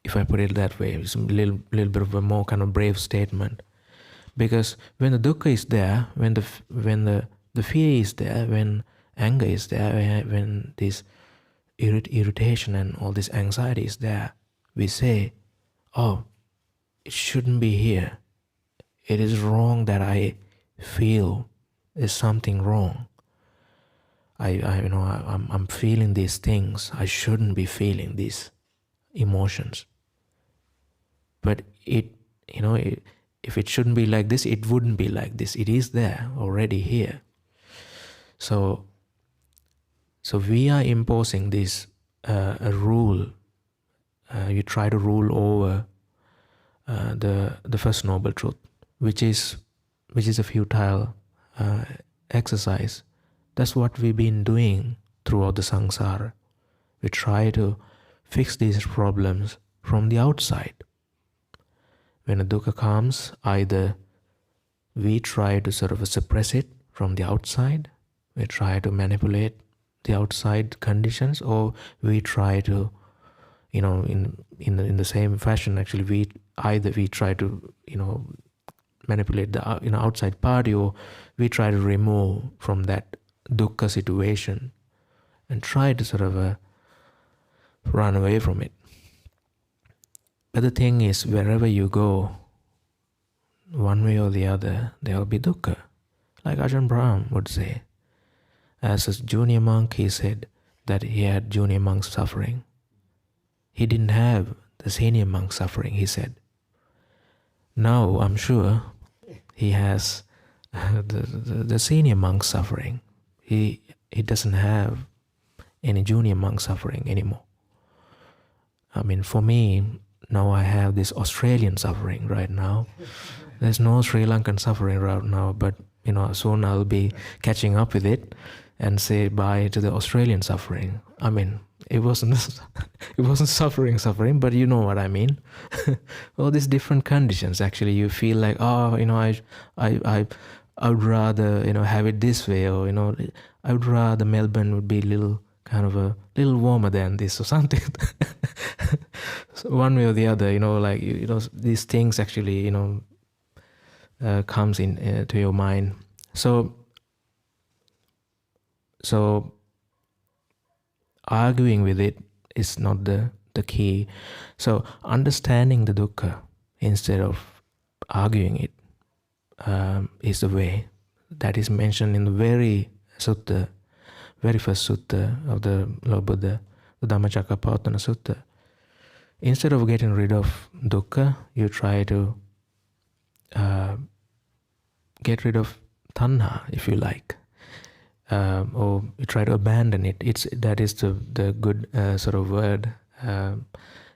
If I put it that way, it's a little bit of a more kind of brave statement. Because when the dukkha is there, when the fear is there, when anger is there, when this irritation and all this anxiety is there, we say, oh, it shouldn't be here. It is wrong that I feel there's something wrong. I'm feeling these things. I shouldn't be feeling these emotions. But if it shouldn't be like this, it wouldn't be like this. It is there already here. So we are imposing this a rule. You try to rule over the First Noble Truth, which is a futile exercise. That's what we've been doing throughout the samsara. We try to fix these problems from the outside. When a dukkha comes, either we try to sort of suppress it from the outside, we try to manipulate the outside conditions, or we try to, in the same fashion, actually, we try to, manipulate the outside party, or we try to remove from that dukkha situation and try to sort of run away from it. But the thing is, wherever you go, one way or the other, there will be dukkha. Like Ajahn Brahm would say. As a junior monk, he said that he had junior monk suffering. He didn't have the senior monk suffering, he said. Now, I'm sure he has the senior monk suffering. He doesn't have any junior monk suffering anymore. I mean, for me, now I have this Australian suffering right now. There's no Sri Lankan suffering right now, but soon I'll be catching up with it and say bye to the Australian suffering. I mean, it wasn't suffering, but you know what I mean. All these different conditions, actually, you feel like, I would rather have it this way, or I would rather Melbourne would be a little warmer than this or something. So one way or the other, these things actually comes in to your mind. So arguing with it is not the key. So understanding the dukkha instead of arguing it is the way. That is mentioned in the very first sutta of the Lord Buddha, the Dhammacakkappavattana Sutta. Instead of getting rid of dukkha, you try to get rid of tanha, if you like, or you try to abandon it. That is the good sort of word.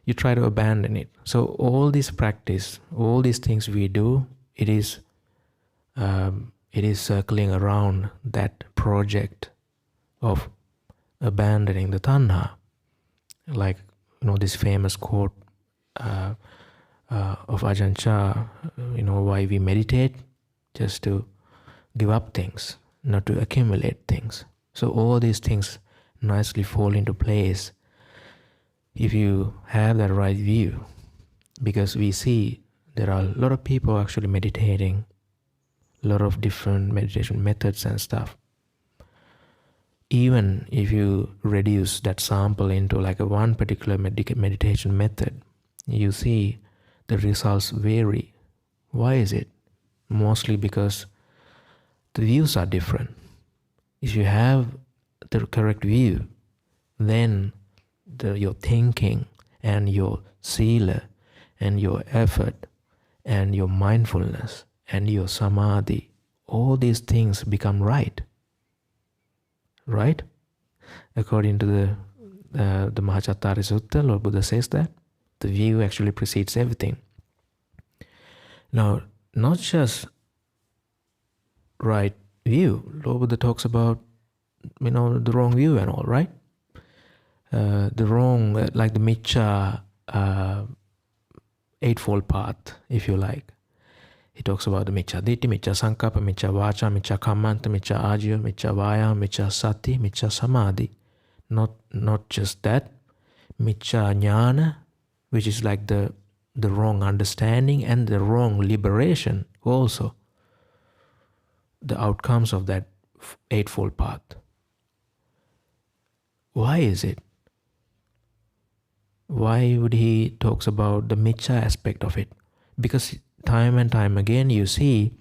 You try to abandon it. So all this practice, all these things we do, it is circling around that project of abandoning the tanha. Like this famous quote of Ajahn Chah, why we meditate, just to give up things, not to accumulate things. So all these things nicely fall into place if you have that right view, because we see there are a lot of people actually meditating, a lot of different meditation methods and stuff. Even if you reduce that sample into like a one particular meditation method, you see the results vary. Why is it? Mostly because the views are different. If you have the correct view, then your thinking and your sila and your effort and your mindfulness and your samadhi, all these things become right. Right? According to the Mahachattara Sutta, Lord Buddha says that the view actually precedes everything. Now, not just right view. Lord Buddha talks about, the wrong view and all, right? The wrong, like the micca eightfold path, if you like. He talks about the micca ditti, micca sankappa, micca vacha, micca kammanta, micca ajiva, micca vayama, micca sati, micca samadhi. Not just that, micca jnana, which is like the wrong understanding and the wrong liberation also. The outcomes of that eightfold path. Why is it? Why would he talks about the micca aspect of it? Because time and time again you see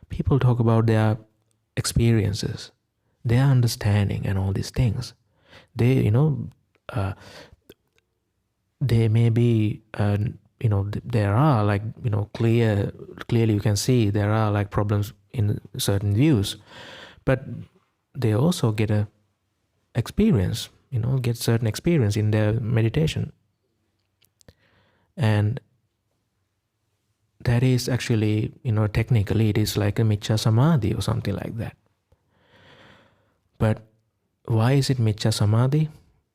people talk about their experiences, their understanding and all these things. They, they may be, there are like, clearly you can see there are like problems in certain views, but they also get a experience, get certain experience in their meditation. And that is actually, technically it is like a Miccha Samadhi or something like that. But why is it Miccha Samadhi?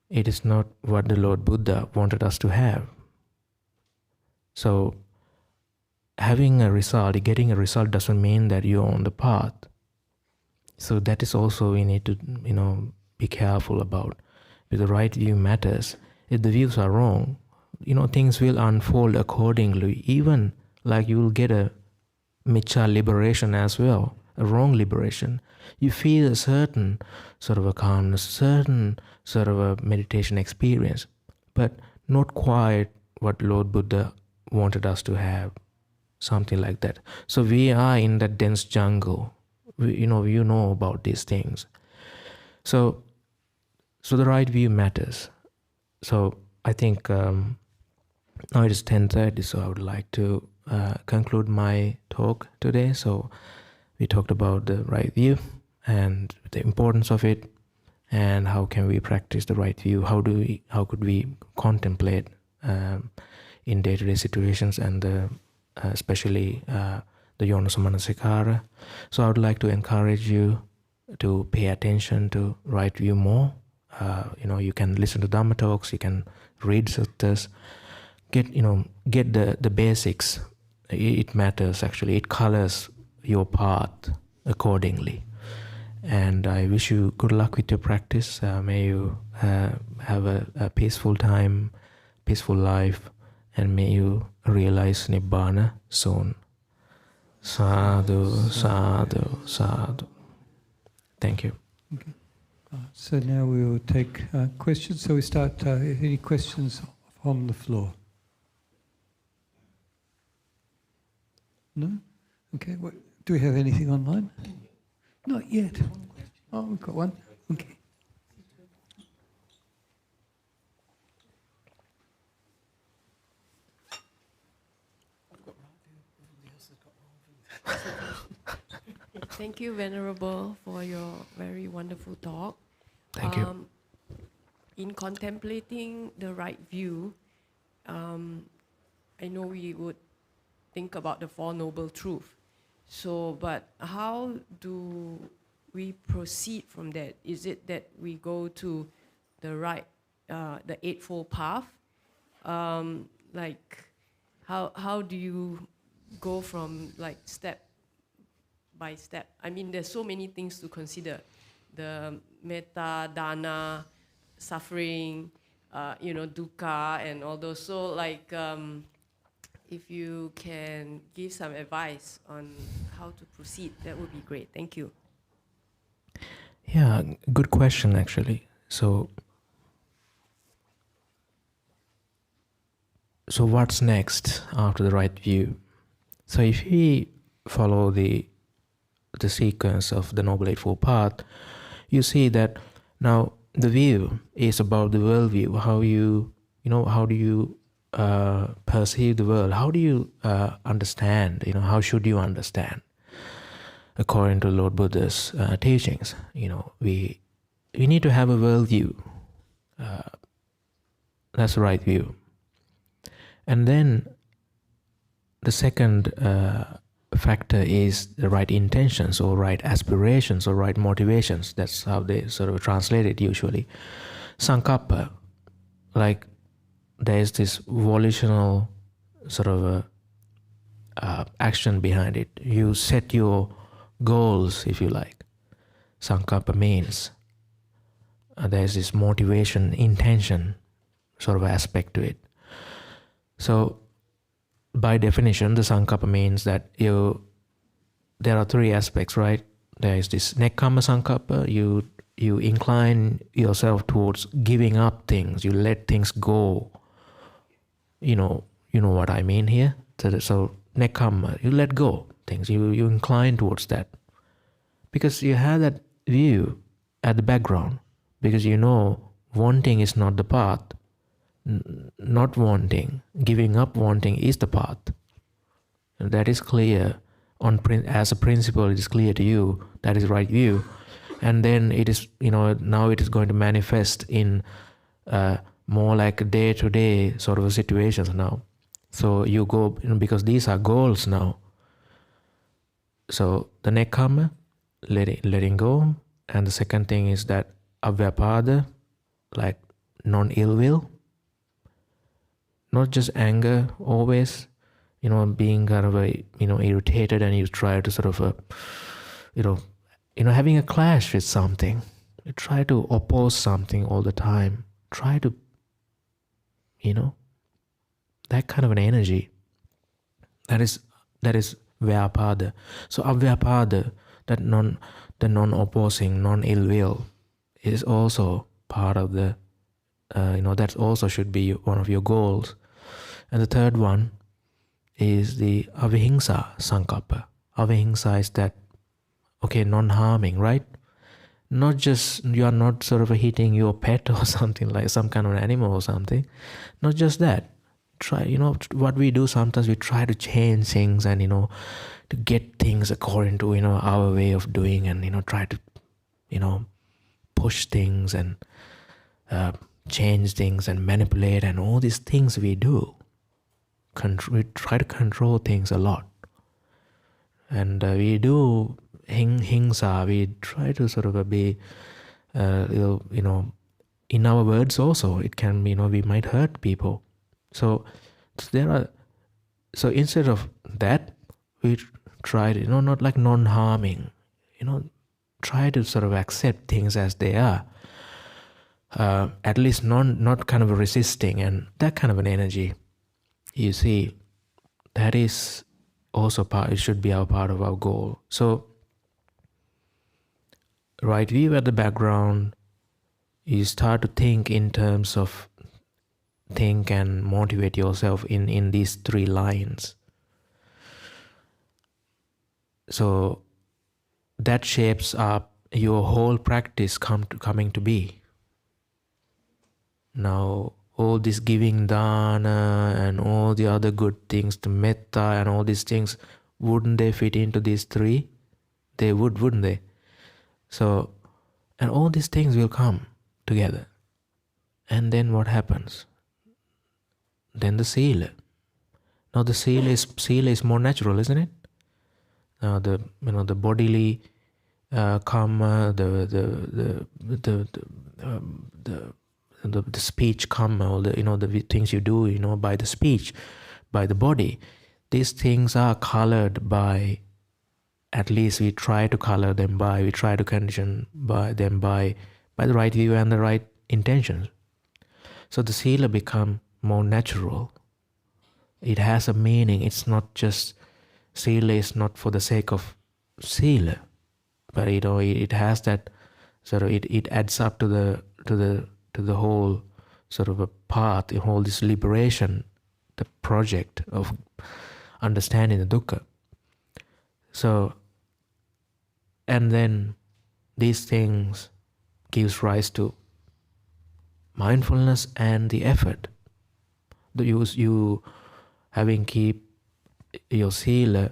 It is not what the Lord Buddha wanted us to have. So having a result, getting a result doesn't mean that you're on the path. So that is also we need to, be careful about. Because the right view matters. If the views are wrong, things will unfold accordingly. Even like you will get a Miccha liberation as well, a wrong liberation. You feel a certain sort of a calmness, certain sort of a meditation experience, but not quite what Lord Buddha wanted us to have, something like that. So we are in that dense jungle. You know about these things. So the right view matters. So I think now it is 10:30, so I would like to conclude my talk today. So we talked about the right view and the importance of it, and how can we practice the right view? How could we contemplate in day-to-day situations, and especially the Yonasamanasikara. So I would like to encourage you to pay attention to right view more. You can listen to Dhamma talks, you can read suttas, get the basics. It matters actually. It colors your path accordingly. And I wish you good luck with your practice. May you have a peaceful time, peaceful life, and may you realize Nibbana soon. Sadhu, sadhu, sadhu. Thank you. Okay. So now we will take questions. So we start, any questions from the floor? No? Okay. Do we have anything online? Not yet. Oh, we've got one. Okay. Thank you, Venerable, for your very wonderful talk. Thank you. In contemplating the right view, I know we would think about the Four Noble Truths. So, but how do we proceed from that? Is it that we go to the right, the Eightfold Path? Like, how do you go from like step by step? I mean, there's so many things to consider. The metta, dana, suffering, dukkha and all those. So like, if you can give some advice on how to proceed, that would be great. Thank you. Yeah, good question actually. So what's next after the right view? So if we follow the sequence of the Noble Eightfold Path, you see that now the view is about the worldview. How do you perceive the world? How do you understand? How should you understand? According to Lord Buddha's teachings, we need to have a worldview. That's the right view. And then the second factor is the right intentions or right aspirations or right motivations. That's how they sort of translate it usually. Sankappa, like there's this volitional sort of action behind it. You set your goals, if you like. Sankappa means there's this motivation, intention sort of aspect to it. So by definition, the sankappa means that there are three aspects, right? There is this nekkhamma sankappa. You incline yourself towards giving up things. You let things go. You know what I mean here. So nekkhamma, you let go things. You incline towards that because you have that view at the background. Because wanting is not the path. Not wanting, giving up wanting is the path. And that is clear as a principle. It is clear to you. That is right view, and then it is now it is going to manifest in more like a day-to-day sort of situations. Now So you go, because these are goals now. So the nekkhamma, letting go. And the second thing is that avyapada, like non-ill will. Not just anger always, being kind of irritated, and you try to sort of, having a clash with something. You try to oppose something all the time. Try to, that kind of an energy. That is vyapada. So avyapada, that the non-opposing, non-ill will, is also part of the, that also should be one of your goals. And the third one is the avihingsa sankappa. Avihingsa is that, non-harming, right? Not just, you are not sort of hitting your pet or something, like some kind of an animal or something. Not just that. Try, what we do sometimes, we try to change things and, to get things according to, our way of doing, and, try to, push things and change things and manipulate, and all these things we do. We try to control things a lot. And we do hingsa, we try to sort of be, in our words also, it can be, we might hurt people. So instead of that, we try to, not like non-harming, try to sort of accept things as they are. At least not kind of resisting, and that kind of an energy. You see, that is also it should be our part of our goal. So, right view at the background, you start to think in terms of, think and motivate yourself in these 3 lines. So, that shapes up your whole practice coming to be. Now, all this giving dana and all the other good things, the metta and all these things, wouldn't they fit into these 3? They would, wouldn't they? So, and all these things will come together. And then what happens? Then the sila. Now the sila is more natural, isn't it? The bodily karma, the speech karma, all the things you do, by the speech, by the body. These things are colored by, at least we try to color them by, we try to condition by them by the right view and the right intentions. So the sila become more natural. It has a meaning. It's not just, sila is not for the sake of sila, but it has that sort of, it adds up to the whole sort of a path, the whole this liberation, the project of understanding the dukkha. So, and then these things gives rise to mindfulness and the effort. You having keep your sila,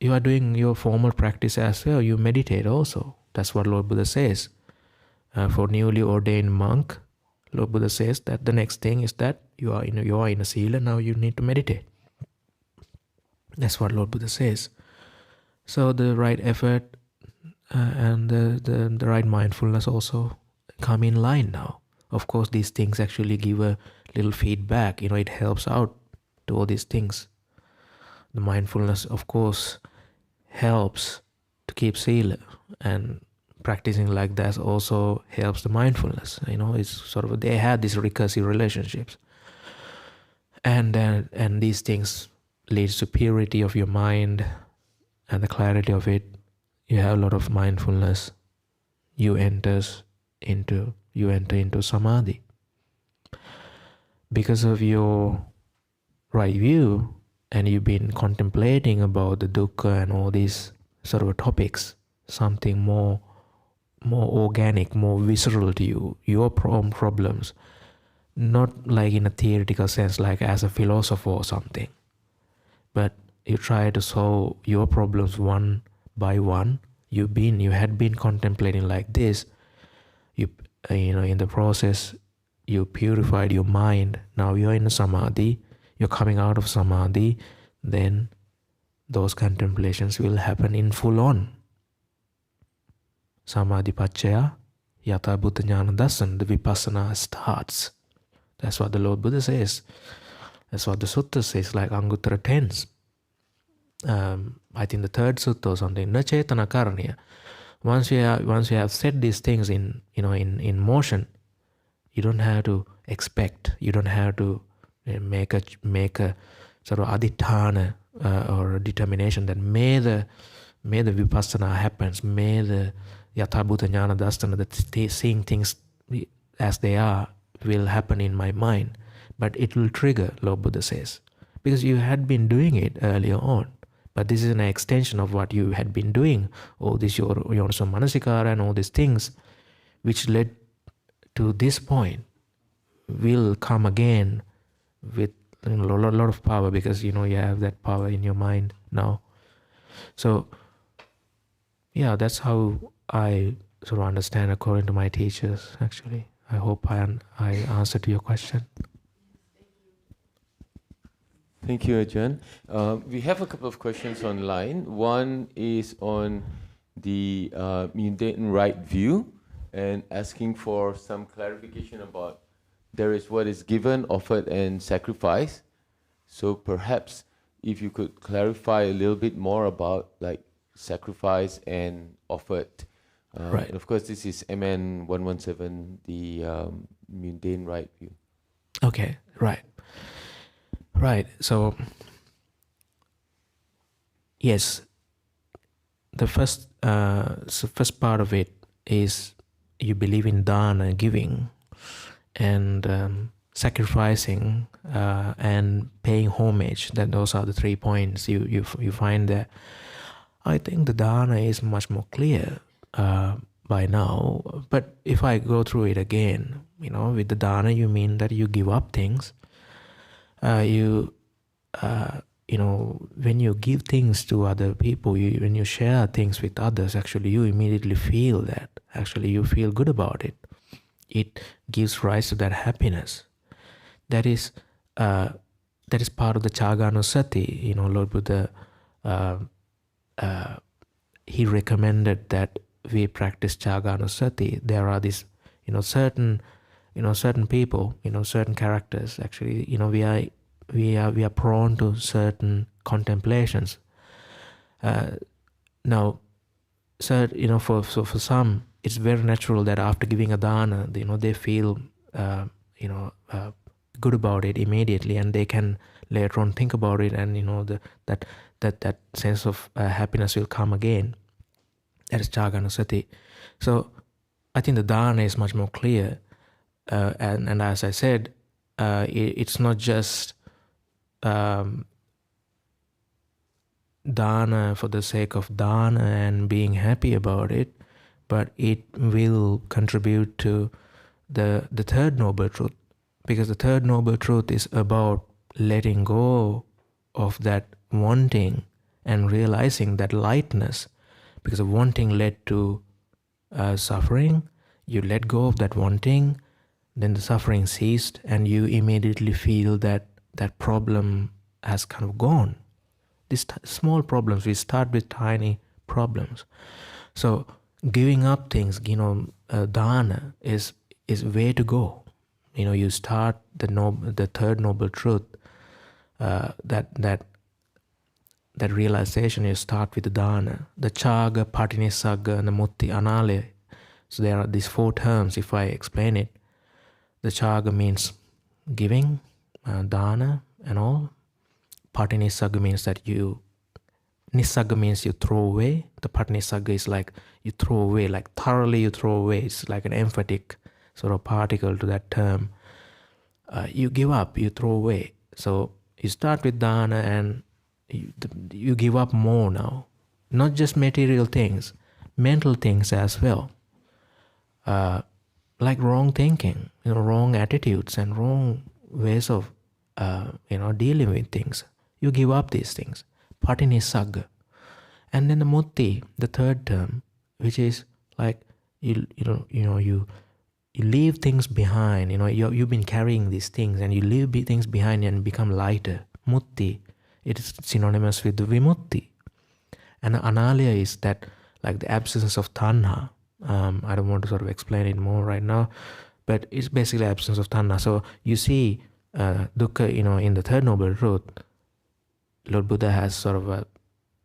you are doing your formal practice as well. You meditate also. That's what Lord Buddha says. For newly ordained monk, Lord Buddha says that the next thing is that you are in a sila. Now you need to meditate. That's what Lord Buddha says. So the right effort and the right mindfulness also come in line now. Of course, these things actually give a little feedback. It helps out to all these things. The mindfulness, of course, helps to keep sila, and practicing like that also helps the mindfulness. It's sort of, they have these recursive relationships, and these things leads to purity of your mind and the clarity of it. You have a lot of mindfulness. You enter into samadhi because of your right view, and you've been contemplating about the dukkha and all these sort of topics, something more organic, more visceral to you, your own problems, not like in a theoretical sense, like as a philosopher or something, but you try to solve your problems one by one. You had been contemplating like this. In the process, you purified your mind. Now you're in a samadhi. you're coming out of samadhi, then those contemplations will happen in full on. Samadhi pacchaya yata bhuta jnana dasan, the vipassana starts. That's what the Lord Buddha says. That's what the sutta says, like Anguttara 10s. I think the third sutta or something. Na cetana karaniya. Once you have set these things in motion, you don't have to expect. You don't have to make a sort of adhitthana or a determination that may the vipassana happens, may the yatha bhuta jnana dasana, that seeing things as they are will happen in my mind. But it will trigger, Lord Buddha says, because you had been doing it earlier on. But this is an extension of what you had been doing. All this your manasikara and all these things, which led to this point, will come again with a lot of power, because you have that power in your mind now. So yeah, that's how I sort of understand according to my teachers. Actually, I hope I answered to your question. Thank you, Ajahn. We have a couple of questions online. One is on the mundane right view, and asking for some clarification about there is what is given, offered, and sacrifice. So perhaps if you could clarify a little bit more about like sacrifice and offered. Right. And of course, this is MN 117, the mundane right view. Okay, right. Right, so yes, the first part of it is you believe in dana, giving, and sacrificing, and paying homage. That those are the 3 points you find there. I think the dana is much more clear by now. But if I go through it again, with the dana, you mean that you give up things. When you give things to other people, when you share things with others, actually you immediately feel that. Actually, you feel good about it. It gives rise to that happiness. That is part of the Chaganusati. Lord Buddha, he recommended that we practice Chaganusati. There are these, certain people, certain characters. Actually, we are prone to certain contemplations. Now, for some, it's very natural that after giving a dana, they feel, good about it immediately, and they can later on think about it, and that sense of happiness will come again. That is Chaganusati. So I think the dana is much more clear, and as I said, it's not just dana for the sake of dana and being happy about it, but it will contribute to the third noble truth, because the third noble truth is about letting go of that wanting and realizing that lightness, because the wanting led to suffering. You let go of that wanting, then the suffering ceased, and you immediately feel that problem has kind of gone. These small problems, we start with tiny problems. So giving up things, dana is way to go. You start the third noble truth, that realization. You start with the dana, the chaga, patinisagga, and the mutti, anale. So there are these 4 terms. If I explain it, the chaga means giving, dana and all. Patinisagga means that nisagga means you throw away. The patinisagga is like you throw away, like thoroughly you throw away. It's like an emphatic sort of particle to that term. You give up, you throw away. So you start with dana and you give up more now. Not just material things, mental things as well. Like wrong thinking, wrong attitudes and wrong ways of, dealing with things. You give up these things. Patinisagga. And then the mutti, the third term, which is like, you you leave things behind. You've been carrying these things, and you leave things behind and become lighter. Mutti, it is synonymous with vimutti. And analiya is that, like the absence of tanha. I don't want to sort of explain it more right now, but it's basically absence of tanha. So you see dukkha, in the Third Noble Truth, Lord Buddha has sort of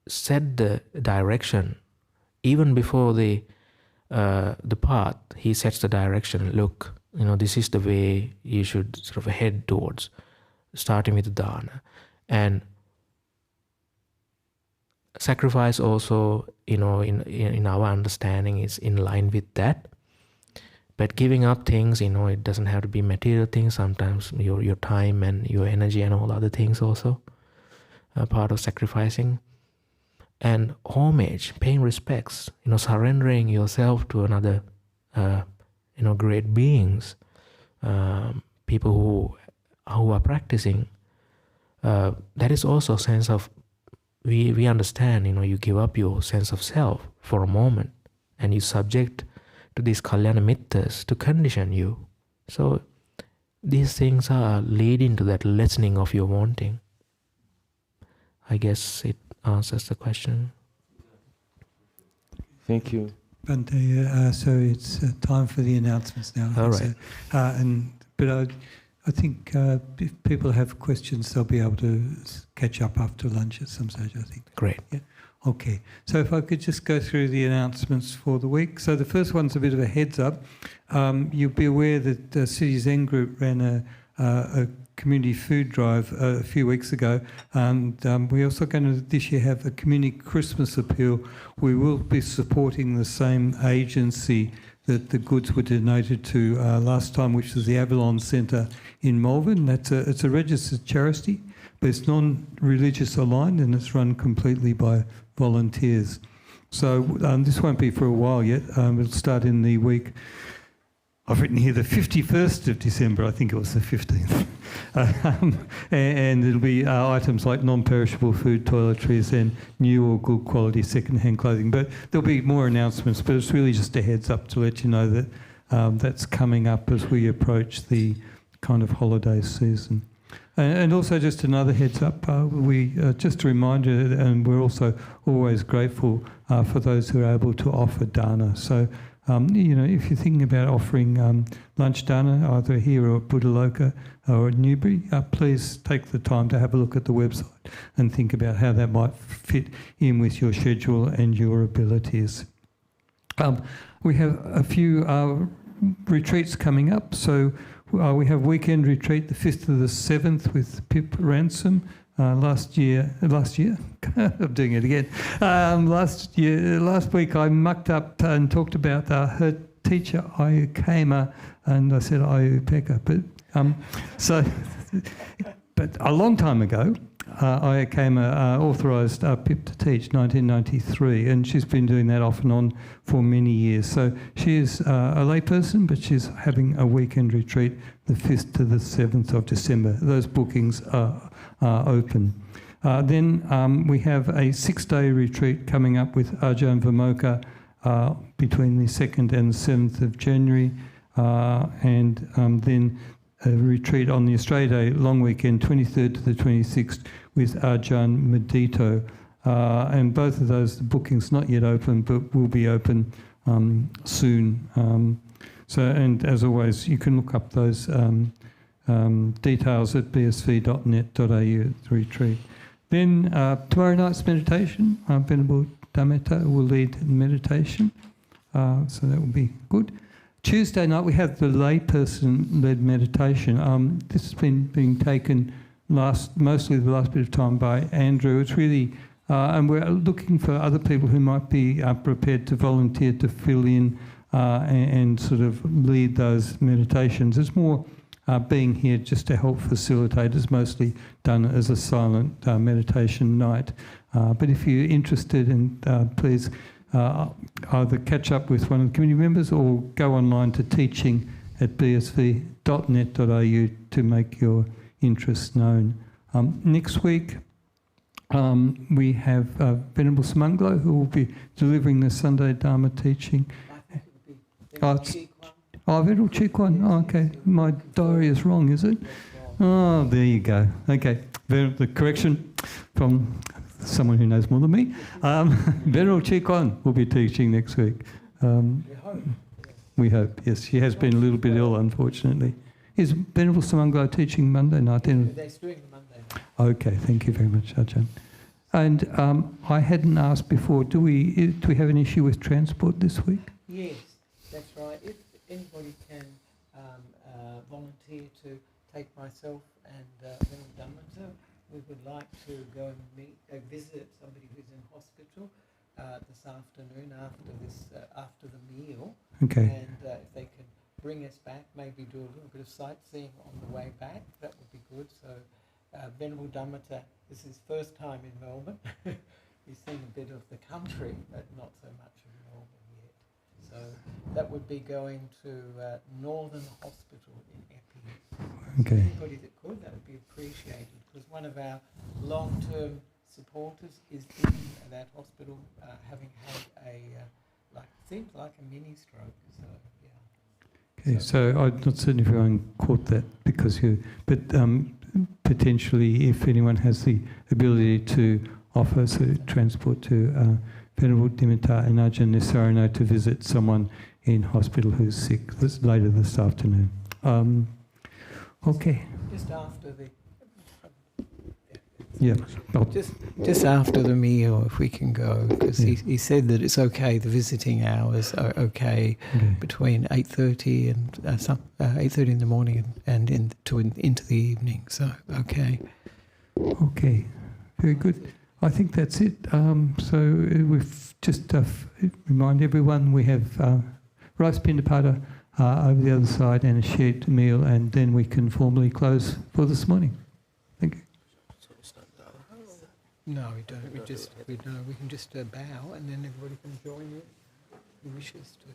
set the direction. Even before the path, he sets the direction. Look, this is the way you should sort of head towards, starting with dana. And sacrifice also, in our understanding, is in line with that. But giving up things, it doesn't have to be material things. Sometimes your time and your energy and all other things also are part of sacrificing. And homage, paying respects, surrendering yourself to another, great beings, people who are practicing. That is also a sense of, we understand, you give up your sense of self for a moment, and you subject to these kalyana mittas to condition you. So these things are leading to that lessening of your wanting. I guess it answers the question. Thank you. Bhante, so it's time for the announcements now. All right. But I think if people have questions, they'll be able to catch up after lunch at some stage, I think. Great. Yeah. Okay. So if I could just go through the announcements for the week. So the first one's a bit of a heads up. You'll be aware that the City Zen Group ran a community food drive a few weeks ago, and we're also going to this year have a community Christmas appeal. We will be supporting the same agency that the goods were donated to last time, which was the Avalon Centre in Melbourne. It's a registered charity, but it's non-religious aligned, and it's run completely by volunteers. So this won't be for a while yet. It'll start in the week, I've written here the 51st of December, I think it was the 15th. And it'll be items like non-perishable food, toiletries, and new or good quality second-hand clothing. But there'll be more announcements, but it's really just a heads up to let you know that that's coming up as we approach the kind of holiday season. And also just another heads up, just a reminder, and we're also always grateful for those who are able to offer dana. So, if you're thinking about offering lunch dana, either here or at Buddhaloka or at Newbury, please take the time to have a look at the website and think about how that might fit in with your schedule and your abilities. We have a few retreats coming up. So we have weekend retreat, the 5th to the 7th with Pip Ransom. Last year, I'm doing it again. Last week I mucked up and talked about her teacher, Ayukema, and I said Ayupeka. But a long time ago, Ayukema authorised Pip to teach, 1993, and she's been doing that off and on for many years. So she is a layperson, but she's having a weekend retreat the 5th to the 7th of December. Those bookings are open. Then we have a 6-day retreat coming up with Ajahn Brahmavamso between the 2nd and the 7th of January, and then a retreat on the Australia Day long weekend, 23rd to the 26th, with Ajahn Medito. And both of those, the booking's not yet open, but will be open soon. And as always, you can look up those details at bsv.net.au, the retreat. Then tomorrow night's meditation, Venerable Damita will lead meditation, so that will be good. Tuesday night we have the layperson-led meditation. This has been being taken mostly the last bit of time by Andrew. It's really, and we're looking for other people who might be prepared to volunteer to fill in and sort of lead those meditations. It's more being here just to help facilitate. It's mostly done as a silent meditation night. But if you're interested, please either catch up with one of the community members or go online to teaching@bsv.net.au to make your interests known. Next week we have Venerable Samanglo, who will be delivering the Sunday Dharma teaching. Oh, Venerable Chikwan. Oh, okay. My diary is wrong, is it? Oh, there you go. Okay. The correction from someone who knows more than me. Venerable Chikwan will be teaching next week. We hope, yes. She has been a little bit ill, unfortunately. Is Venerable Samanglo teaching Monday night? They're doing Monday night. Okay, thank you very much, Ajahn. And I hadn't asked before, do we have an issue with transport this week? Yes, that's right. If anybody can volunteer to take myself and Venerable Damita, we would like to go and visit somebody who's in hospital this afternoon after the meal. Okay. And if they can bring us back, maybe do a little bit of sightseeing on the way back, that would be good. So Venerable Damita, this is his first time in Melbourne. He's seen a bit of the country, but not so much of Melbourne yet. So that would be going to Northern Hospital in Epping. Okay. So anybody that could, that would be appreciated, because one of our long-term supporters is in that hospital, having had seems like a mini stroke. So yeah. Okay, so I'm not certain if everyone caught that but potentially if anyone has the ability to offer transport to Venerable Damita and Ajahn Nisarano to visit someone in hospital who's sick later this afternoon. Okay. Just after the... Yeah. Oh. Just after the meal, if we can go, because he said that it's okay. The visiting hours are okay between 8:30 and 8:30 in the morning and into the evening. So okay. Okay. Very good. I think that's it. So we've just remind everyone we have rice pindapata over the other side and a shared meal, and then we can formally close for this morning. Thank you. No, we don't. We can just bow, and then everybody can join in who wishes to.